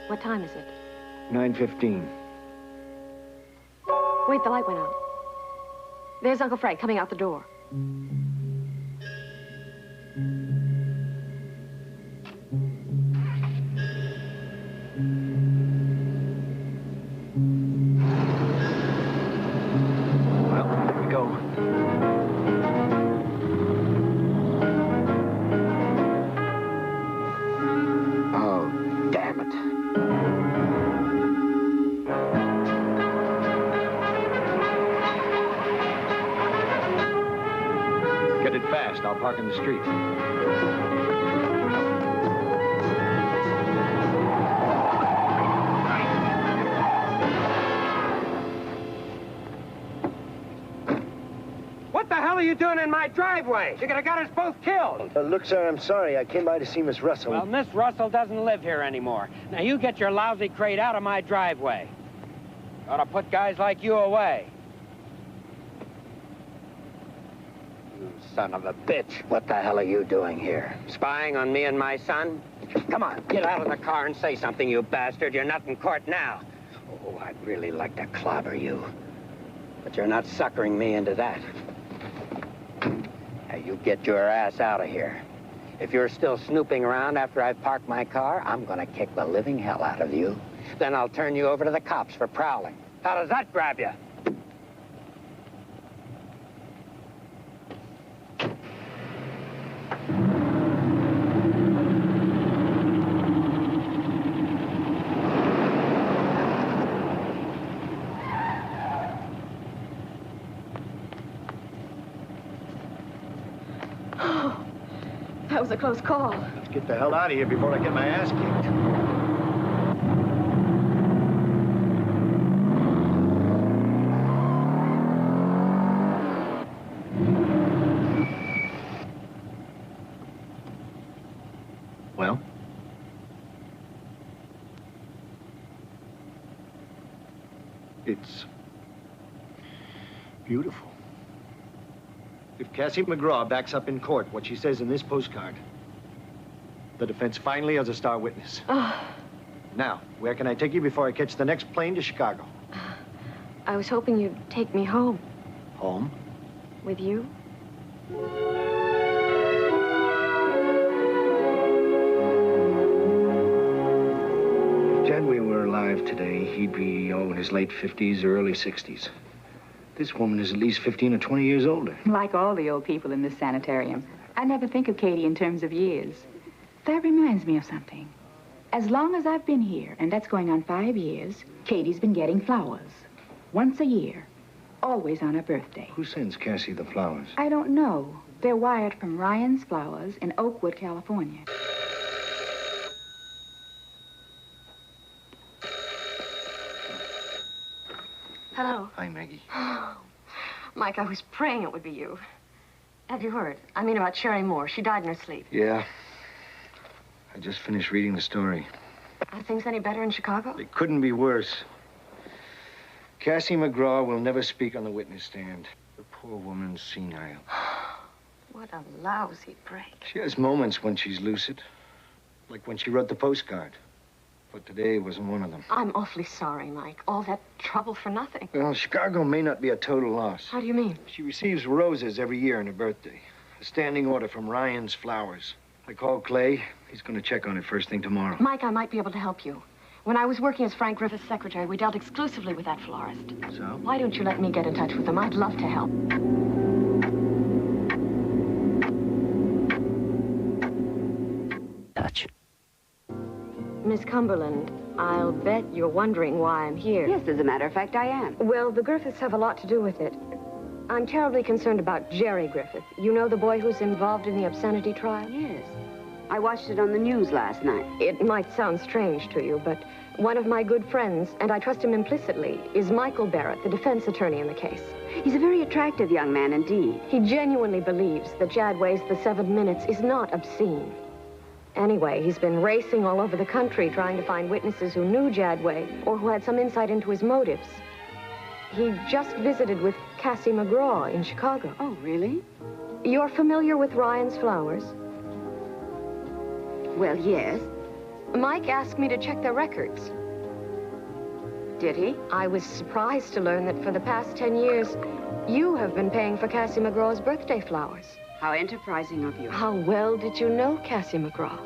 What time is it? 9:15. Wait, the light went out. There's Uncle Frank coming out the door. Well, here we go. Oh, damn it. west. I'll park in the street. What the hell are you doing in my driveway? You could have got us both killed. Look, sir, I'm sorry. I came by to see Miss Russell. Well, Miss Russell doesn't live here anymore. Now, you get your lousy crate out of my driveway. Ought to put guys like you away. You son of a bitch. What the hell are you doing here? Spying on me and my son? Come on, get out of the car and say something, you bastard. You're not in court now. Oh, I'd really like to clobber you. But you're not suckering me into that. Now, you get your ass out of here. If you're still snooping around after I've parked my car, I'm gonna kick the living hell out of you. Then I'll turn you over to the cops for prowling. How does that grab you? Oh, that was a close call. Let's get the hell out of here before I get my ass kicked. Well? It's beautiful. If Cassie McGraw backs up in court what she says in this postcard, the defense finally has a star witness. Now, where can I take you before I catch the next plane to Chicago? I was hoping you'd take me home. Home? With you? If Jadway were alive today, he'd be, in his late 50s or early 60s. This woman is at least 15 or 20 years older. Like all the old people in this sanitarium, I never think of Katie in terms of years. That reminds me of something. As long as I've been here, and that's going on 5 years, Katie's been getting flowers. Once a year. Always on her birthday. Who sends Cassie the flowers? I don't know. They're wired from Ryan's Flowers in Oakwood, California. Hello. Hi, Maggie. Mike, I was praying it would be you. Have you heard? I mean about Sherry Moore. She died in her sleep. Yeah. I just finished reading the story. Are things any better in Chicago? It couldn't be worse. Cassie McGraw will never speak on the witness stand. The poor woman's senile. What a lousy break. She has moments when she's lucid, like when she wrote the postcard. But today wasn't one of them. I'm awfully sorry, Mike. All that trouble for nothing. Well, Chicago may not be a total loss. How do you mean? She receives roses every year on her birthday. A standing order from Ryan's Flowers. I called Clay. He's going to check on it first thing tomorrow. Mike, I might be able to help you. When I was working as Frank Griffith's secretary, we dealt exclusively with that florist. So? Why don't you let me get in touch with him? I'd love to help. Touch. Miss Cumberland, I'll bet you're wondering why I'm here. Yes, as a matter of fact, I am. Well, the Griffiths have a lot to do with it. I'm terribly concerned about Jerry Griffith. You know the boy who's involved in the obscenity trial? Yes. I watched it on the news last night. It might sound strange to you, but one of my good friends, and I trust him implicitly, is Michael Barrett, the defense attorney in the case. He's a very attractive young man indeed. He genuinely believes that Jadway's The 7 Minutes is not obscene. Anyway, he's been racing all over the country trying to find witnesses who knew Jadway or who had some insight into his motives. He just visited with Cassie McGraw in Chicago. Oh, really? You're familiar with Ryan's Flowers? Well, yes. Mike asked me to check their records. Did he? I was surprised to learn that for the past 10 years, you have been paying for Cassie McGraw's birthday flowers. How enterprising of you. How well did you know Cassie McGraw?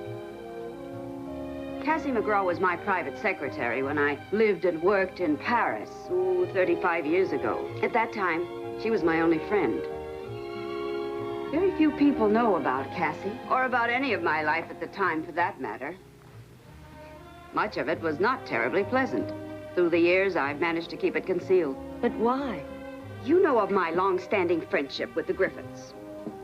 Cassie McGraw was my private secretary when I lived and worked in Paris, 35 years ago. At that time, she was my only friend. Very few people know about Cassie, or about any of my life at the time, for that matter. Much of it was not terribly pleasant. Through the years, I've managed to keep it concealed. But why? You know of my long-standing friendship with the Griffiths.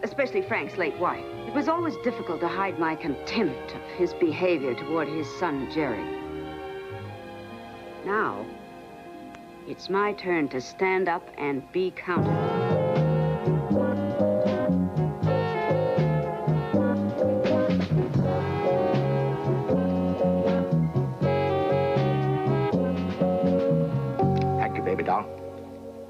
especially Frank's late wife. It was always difficult to hide my contempt of his behavior toward his son, Jerry. Now, it's my turn to stand up and be counted. Thank you, baby doll.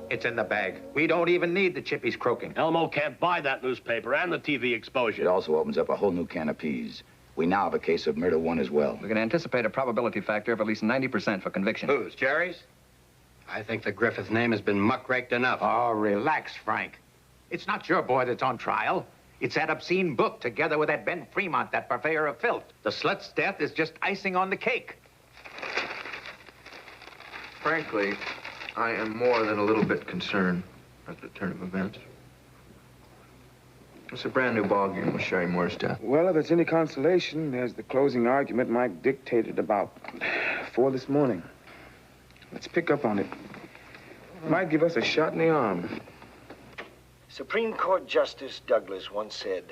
It's in the bag. We don't even need the chippies croaking. Elmo can't buy that newspaper and the TV exposure. It also opens up a whole new can of peas. We now have a case of murder one as well. We can anticipate a probability factor of at least 90% for conviction. Whose? Jerry's? I think the Griffith name has been muckraked enough. Oh, relax, Frank. It's not your boy that's on trial. It's that obscene book together with that Ben Fremont, that purveyor of filth. The slut's death is just icing on the cake. Frankly, I am more than a little bit concerned at the turn of events. It's a brand new ballgame with Sherry Moore's death. Well, if it's any consolation, there's the closing argument Mike dictated about 4 this morning. Let's pick up on it. Might give us a shot in the arm. Supreme Court Justice Douglas once said,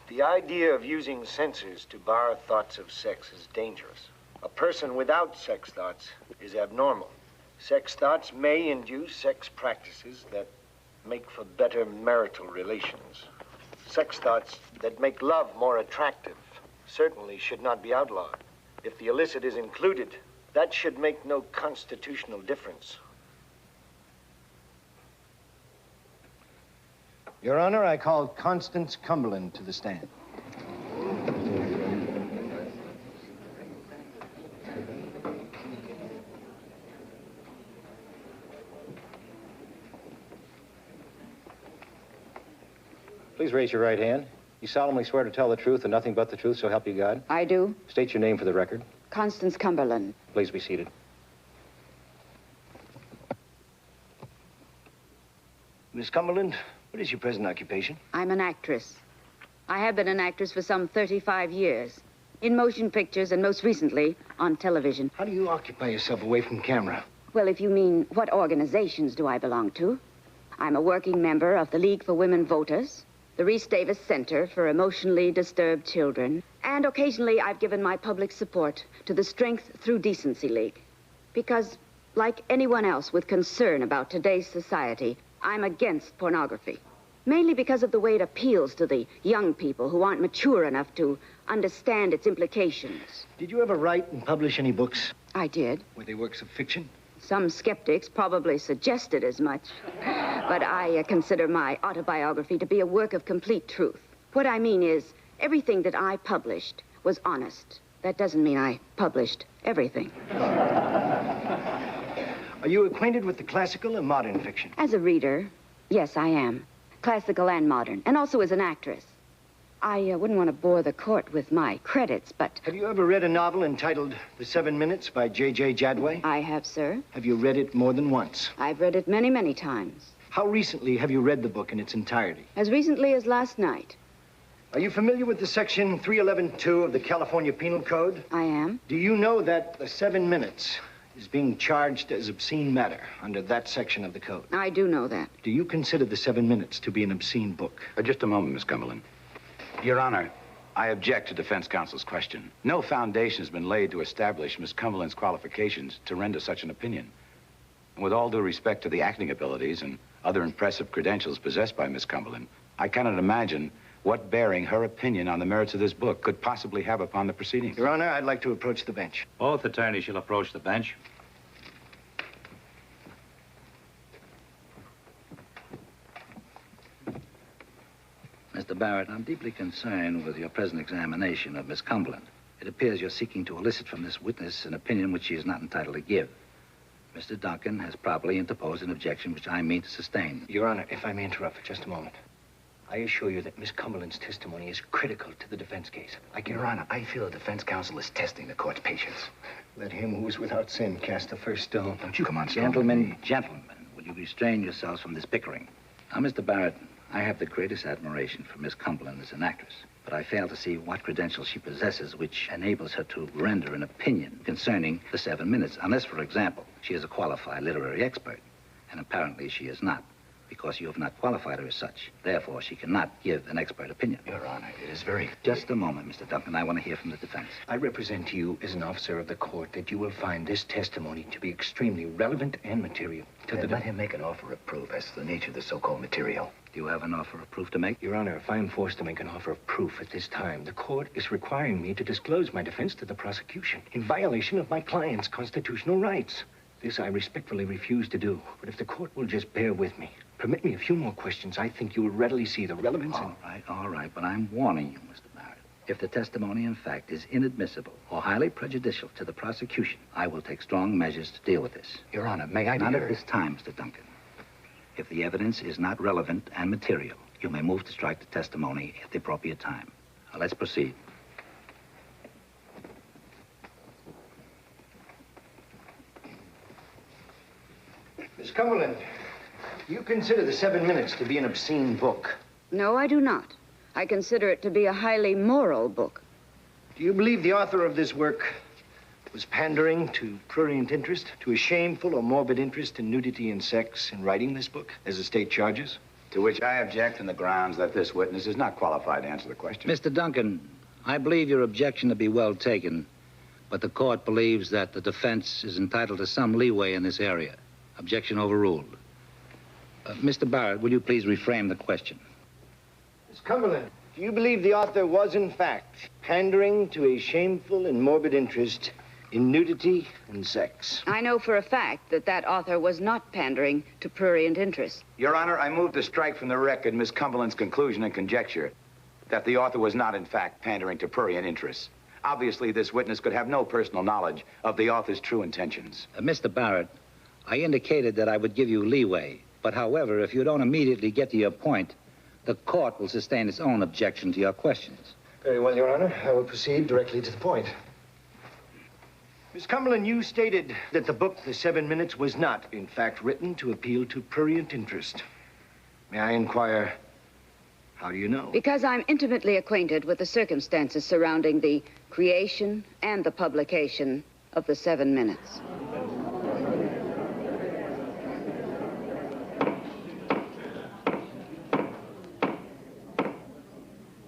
"The idea of using censors to bar thoughts of sex is dangerous. A person without sex thoughts is abnormal. Sex thoughts may induce sex practices that make for better marital relations. Sex thoughts that make love more attractive certainly should not be outlawed. If the illicit is included, that should make no constitutional difference." Your Honor, I call Constance Cumberland to the stand. Please raise your right hand. You solemnly swear to tell the truth and nothing but the truth, so help you God? I do. State your name for the record. Constance Cumberland. Please be seated. Miss Cumberland, what is your present occupation? I'm an actress. I have been an actress for some 35 years. In motion pictures and most recently on television. How do you occupy yourself away from camera? Well, if you mean what organizations do I belong to, I'm a working member of the League for Women Voters, the Rhys Davis Center for Emotionally Disturbed Children, and occasionally I've given my public support to the Strength Through Decency League. Because, like anyone else with concern about today's society, I'm against pornography. Mainly because of the way it appeals to the young people who aren't mature enough to understand its implications. Did you ever write and publish any books? I did. Were they works of fiction? Some skeptics probably suggested as much. But I consider my autobiography to be a work of complete truth. What I mean is, everything that I published was honest. That doesn't mean I published everything. Are you acquainted with the classical and modern fiction? As a reader, yes, I am. Classical and modern, and also as an actress. I wouldn't want to bore the court with my credits, but... Have you ever read a novel entitled The 7 Minutes by J.J. Jadway? I have, sir. Have you read it more than once? I've read it many, many times. How recently have you read the book in its entirety? As recently as last night. Are you familiar with the section 311.2 of the California Penal Code? I am. Do you know that the 7 minutes is being charged as obscene matter under that section of the code? I do know that. Do you consider the 7 minutes to be an obscene book? Just a moment, Miss Cumberland. Your Honor, I object to defense counsel's question. No foundation has been laid to establish Miss Cumberland's qualifications to render such an opinion. And with all due respect to the acting abilities and other impressive credentials possessed by Miss Cumberland, I cannot imagine what bearing her opinion on the merits of this book could possibly have upon the proceedings. Your Honor, I'd like to approach the bench. Both attorneys shall approach the bench. Mr. Barrett, I'm deeply concerned with your present examination of Miss Cumberland. It appears you're seeking to elicit from this witness an opinion which she is not entitled to give. Mr. Duncan has properly interposed an objection which I mean to sustain. Your Honor, if I may interrupt for just a moment. I assure you that Miss Cumberland's testimony is critical to the defense case. Your Honor, I feel the defense counsel is testing the court's patience. Let him who is without sin cast the first stone. Don't you come on, gentlemen, will you restrain yourselves from this bickering? Now, Mr. Barrett, I have the greatest admiration for Miss Cumberland as an actress, but I fail to see what credentials she possesses which enables her to render an opinion concerning the 7 minutes, unless, for example, she is a qualified literary expert, and apparently she is not. because you have not qualified her as such. Therefore, she cannot give an expert opinion. Your Honor, it is very... Just a moment, Mr. Duncan. I want to hear from the defense. I represent to you as an officer of the court that you will find this testimony to be extremely relevant and material. Let him make an offer of proof as to the nature of the so-called material. Do you have an offer of proof to make? Your Honor, if I am forced to make an offer of proof at this time, the court is requiring me to disclose my defense to the prosecution in violation of my client's constitutional rights. This I respectfully refuse to do. But if the court will just bear with me, permit me a few more questions, I think you will readily see the relevance. All right, but I'm warning you, Mr. Barrett. If the testimony, in fact, is inadmissible or highly prejudicial to the prosecution, I will take strong measures to deal with this. Your Honor, may I be Not heard? at this time, Mr. Duncan. If the evidence is not relevant and material, you may move to strike the testimony at the appropriate time. Now, let's proceed. Miss Cumberland, do you consider the 7 Minutes to be an obscene book? No, I do not. I consider it to be a highly moral book. Do you believe the author of this work was pandering to prurient interest, to a shameful or morbid interest in nudity and sex in writing this book, as the state charges? To which I object on the grounds that this witness is not qualified to answer the question. Mr. Duncan, I believe your objection to be well taken, but the court believes that the defense is entitled to some leeway in this area. Objection overruled. Mr. Barrett, will you please reframe the question? Miss Cumberland, do you believe the author was, in fact, pandering to a shameful and morbid interest in nudity and sex? I know for a fact that that author was not pandering to prurient interest. Your Honor, I move to strike from the record Miss Cumberland's conclusion and conjecture that the author was not, in fact, pandering to prurient interests. Obviously, this witness could have no personal knowledge of the author's true intentions. Mr. Barrett, I indicated that I would give you leeway, but however, if you don't immediately get to your point, the court will sustain its own objection to your questions. Very well, Your Honor. I will proceed directly to the point. Miss Cumberland, you stated that the book, The 7 Minutes, was not, in fact, written to appeal to prurient interest. May I inquire, how do you know? Because I'm intimately acquainted with the circumstances surrounding the creation and the publication of The 7 Minutes.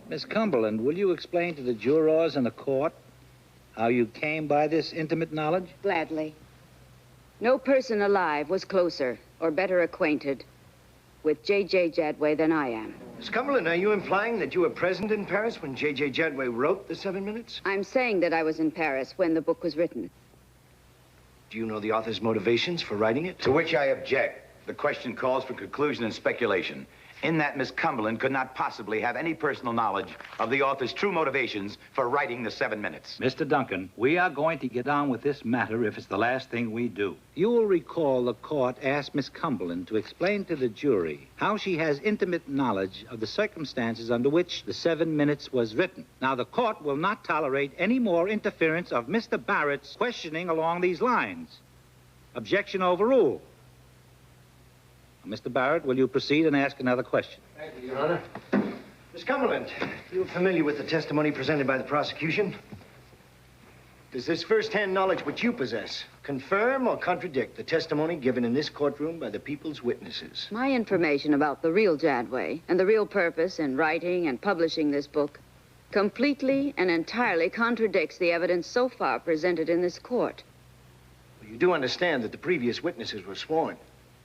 Miss Cumberland, will you explain to the jurors in the court how you came by this intimate knowledge? Gladly. No person alive was closer or better acquainted with J.J. Jadway than I am. Miss Cumberland, are you implying that you were present in Paris when J.J. Jadway wrote The 7 Minutes? I'm saying that I was in Paris when the book was written. Do you know the author's motivations for writing it? To which I object. The question calls for conclusion and speculation. In that Miss Cumberland could not possibly have any personal knowledge of the author's true motivations for writing The 7 Minutes. Mr. Duncan, we are going to get on with this matter if it's the last thing we do. You will recall the court asked Miss Cumberland to explain to the jury how she has intimate knowledge of the circumstances under which The 7 Minutes was written. Now, the court will not tolerate any more interference of Mr. Barrett's questioning along these lines. Objection overruled. Mr. Barrett, will you proceed and ask another question? Thank you, Your Honor. Miss Cumberland, you're familiar with the testimony presented by the prosecution. Does this first-hand knowledge which you possess confirm or contradict the testimony given in this courtroom by the people's witnesses? My information about the real Jadway and the real purpose in writing and publishing this book completely and entirely contradicts the evidence so far presented in this court. Well, you do understand that the previous witnesses were sworn,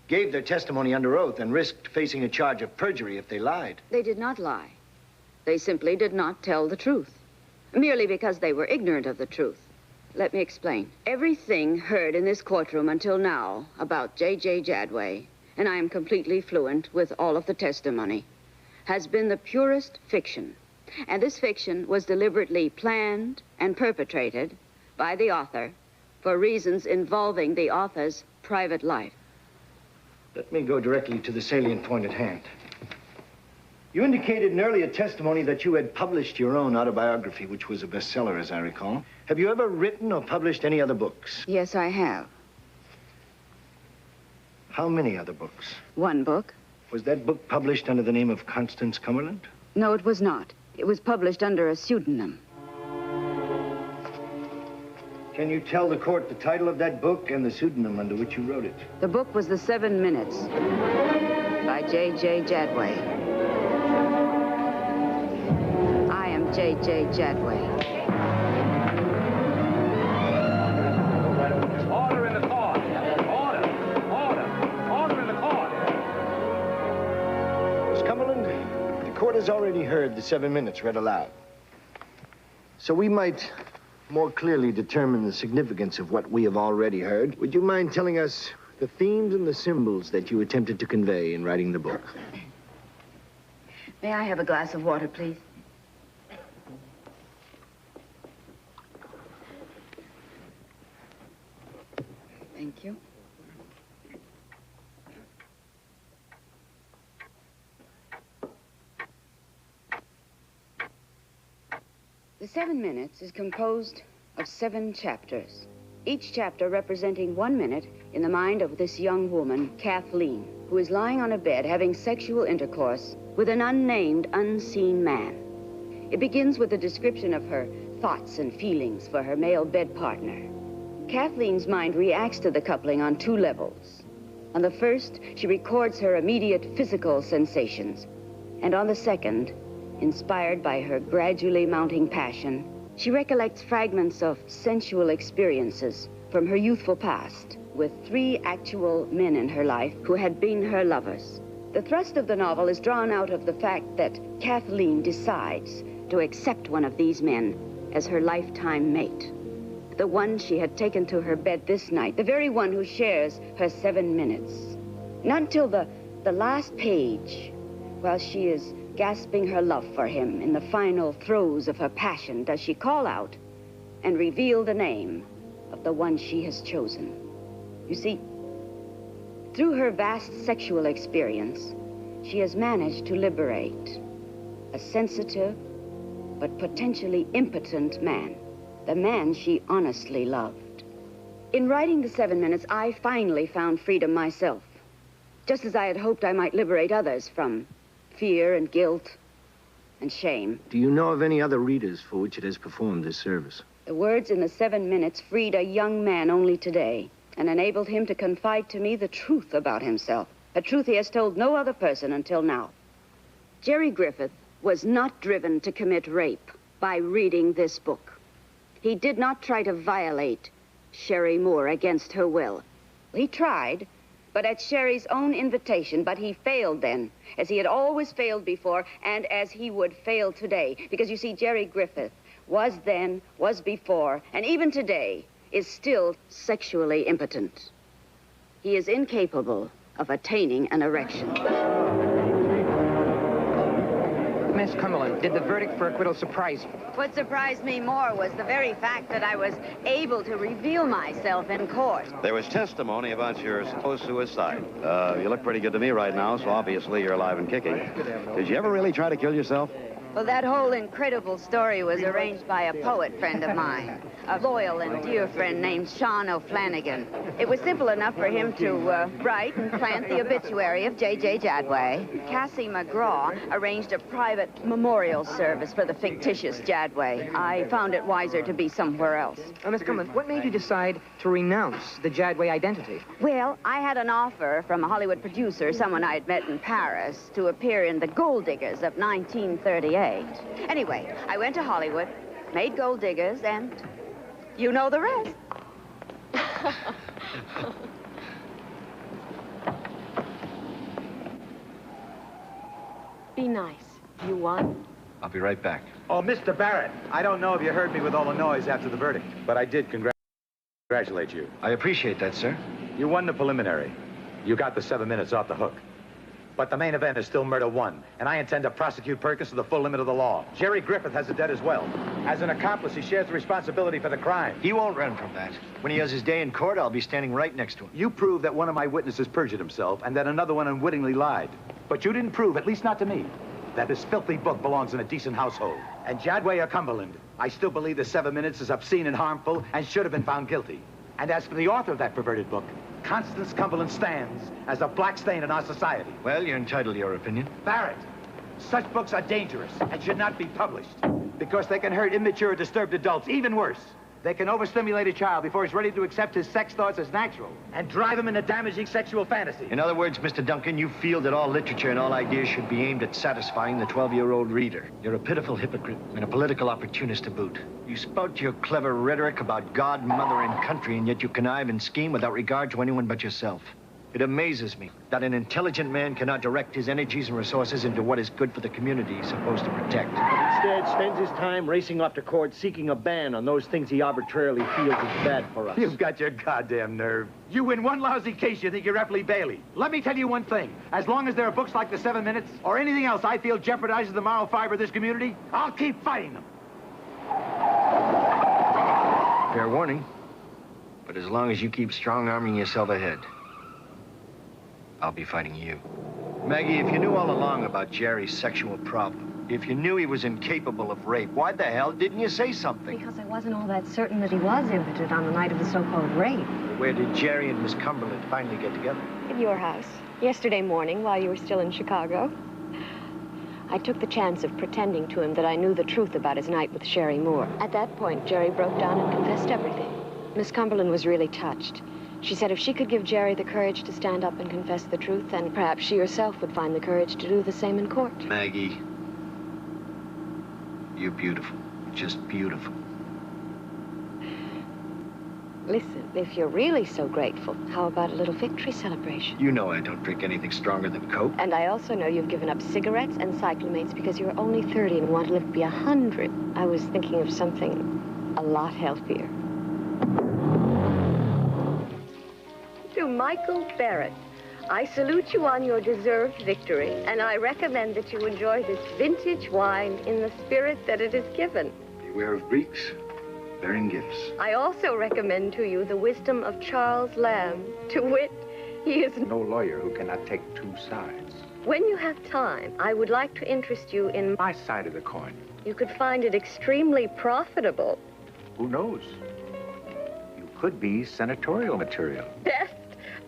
gave their testimony under oath, and risked facing a charge of perjury if they lied. They did not lie. They simply did not tell the truth, merely because they were ignorant of the truth. Let me explain. Everything heard in this courtroom until now about J.J. Jadway, and I am completely fluent with all of the testimony, has been the purest fiction. And this fiction was deliberately planned and perpetrated by the author for reasons involving the author's private life. Let me go directly to the salient point at hand. You indicated in earlier testimony that you had published your own autobiography, which was a bestseller, as I recall. Have you ever written or published any other books? Yes, I have. How many other books? One book. Was that book published under the name of Constance Cumberland? No, it was not. It was published under a pseudonym. Can you tell the court the title of that book and the pseudonym under which you wrote it? The book was The 7 Minutes by J.J. Jadway. I am J.J. Jadway. Order in the court. Order in the court. Miss Cumberland, the court has already heard the 7 minutes read aloud. So we might more clearly determine the significance of what we have already heard. Would you mind telling us the themes and the symbols that you attempted to convey in writing the book? May I have a glass of water, please? Thank you. The 7 minutes is composed of 7 chapters, each chapter representing 1 minute in the mind of this young woman, Kathleen, who is lying on a bed having sexual intercourse with an unnamed, unseen man. It begins with a description of her thoughts and feelings for her male bed partner. Kathleen's mind reacts to the coupling on 2 levels. On the first, she records her immediate physical sensations, and on the second, inspired by her gradually mounting passion, she recollects fragments of sensual experiences from her youthful past with 3 actual men in her life who had been her lovers. The thrust of the novel is drawn out of the fact that Kathleen decides to accept one of these men as her lifetime mate. The one she had taken to her bed this night, the very one who shares her 7 minutes. Not until the last page, while she is gasping her love for him in the final throes of her passion, does she call out and reveal the name of the one she has chosen. You see, through her vast sexual experience, she has managed to liberate a sensitive but potentially impotent man, the man she honestly loved. In writing the 7 minutes, I finally found freedom myself, just as I had hoped I might liberate others from fear and guilt and shame. Do you know of any other readers for which it has performed this service? The words in the 7 minutes freed a young man only today and enabled him to confide to me the truth about himself, a truth he has told no other person until now. Jerry Griffith was not driven to commit rape by reading this book. He did not try to violate Sherry Moore against her will. He tried, but at Sherry's own invitation, but he failed then, as he had always failed before, and as he would fail today. Because you see, Jerry Griffith was then, was before, and even today, is still sexually impotent. He is incapable of attaining an erection. Miss Cumberland, did the verdict for acquittal surprise you? What surprised me more was the very fact that I was able to reveal myself in court. There was testimony about your supposed suicide. You look pretty good to me right now, so obviously you're alive and kicking. Did you ever really try to kill yourself? Well, that whole incredible story was arranged by a poet friend of mine, a loyal and dear friend named Sean O'Flanagan. It was simple enough for him to write and plant the obituary of J.J. Jadway. Cassie McGraw arranged a private memorial service for the fictitious Jadway. I found it wiser to be somewhere else. Miss Cumberland, what made you decide to renounce the Jadway identity? Well, I had an offer from a Hollywood producer, someone I had met in Paris, to appear in The Gold Diggers of 1938. Anyway, I went to Hollywood, made Gold Diggers, and you know the rest. Be nice. You won? I'll be right back. Oh, Mr. Barrett, I don't know if you heard me with all the noise after the verdict, but I did congratulate you. I appreciate that, sir. You won the preliminary. You got the 7 minutes off the hook. But the main event is still murder 1, and I intend to prosecute Perkins to the full limit of the law. Jerry Griffith has a debt as well. As an accomplice, he shares the responsibility for the crime. He won't run from that. When he has his day in court, I'll be standing right next to him. You proved that one of my witnesses perjured himself and that another one unwittingly lied. But you didn't prove, at least not to me, that this filthy book belongs in a decent household. And Jadway or Cumberland, I still believe the 7 minutes is obscene and harmful and should have been found guilty. And as for the author of that perverted book, Constance Cumberland stands as a black stain in our society. Well, you're entitled to your opinion. Barrett, such books are dangerous and should not be published because they can hurt immature, disturbed adults. Even worse, They can overstimulate a child before he's ready to accept his sex thoughts as natural and drive him into damaging sexual fantasies. In other words, Mr. Duncan, you feel that all literature and all ideas should be aimed at satisfying the 12-year-old reader. You're a pitiful hypocrite and a political opportunist to boot. You spout your clever rhetoric about God, mother, and country, and yet you connive and scheme without regard to anyone but yourself. It amazes me that an intelligent man cannot direct his energies and resources into what is good for the community he's supposed to protect. But instead spends his time racing off to court seeking a ban on those things he arbitrarily feels is bad for us. You've got your goddamn nerve. You win one lousy case, you think you're Epley Bailey. Let me tell you one thing. As long as there are books like The 7 Minutes or anything else I feel jeopardizes the moral fiber of this community, I'll keep fighting them. Fair warning. But as long as you keep strong-arming yourself ahead, I'll be fighting you. Maggie, if you knew all along about Jerry's sexual problem, if you knew he was incapable of rape, why the hell didn't you say something? Because I wasn't all that certain that he was impotent on the night of the so-called rape. Where did Jerry and Miss Cumberland finally get together? At your house. Yesterday morning, while you were still in Chicago. I took the chance of pretending to him that I knew the truth about his night with Sherry Moore. At that point, Jerry broke down and confessed everything. Miss Cumberland was really touched. She said if she could give Jerry the courage to stand up and confess the truth, then perhaps she herself would find the courage to do the same in court. Maggie, you're beautiful. Just beautiful. Listen, if you're really so grateful, how about a little victory celebration? You know I don't drink anything stronger than Coke. And I also know you've given up cigarettes and cyclamates because you're only 30 and want to live to be 100. I was thinking of something a lot healthier. To Michael Barrett, I salute you on your deserved victory, and I recommend that you enjoy this vintage wine in the spirit that it is given. Beware of Greeks bearing gifts. I also recommend to you the wisdom of Charles Lamb. To wit, he is no lawyer who cannot take two sides. When you have time, I would like to interest you in my side of the coin. You could find it extremely profitable. Who knows? You could be senatorial material. Best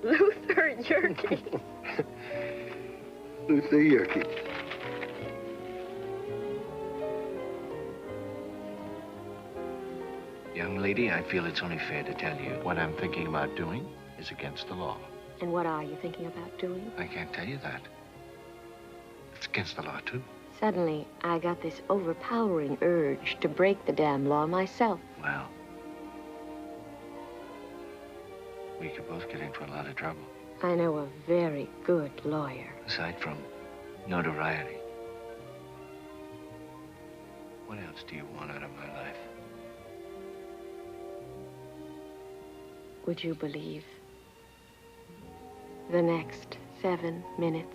Luther Yerke. Luther Yerke. Young lady, I feel it's only fair to tell you what I'm thinking about doing is against the law. And what are you thinking about doing? I can't tell you that. It's against the law, too. Suddenly, I got this overpowering urge to break the damn law myself. Well, we could both get into a lot of trouble. I know a very good lawyer. Aside from notoriety, what else do you want out of my life? Would you believe the next 7 minutes?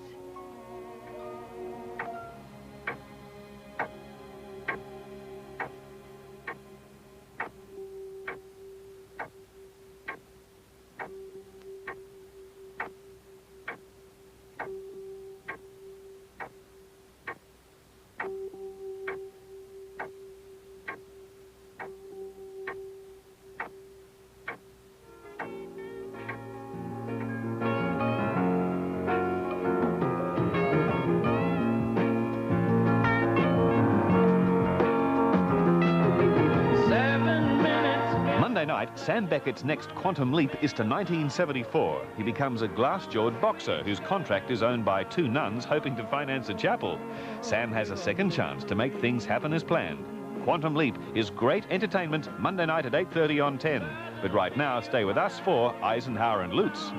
Sam Beckett's next quantum leap is to 1974. He becomes a glass-jawed boxer whose contract is owned by 2 nuns hoping to finance a chapel. Sam has a second chance to make things happen as planned. Quantum Leap is great entertainment Monday night at 8:30 on 10. But right now, stay with us for Eisenhower and Lutz.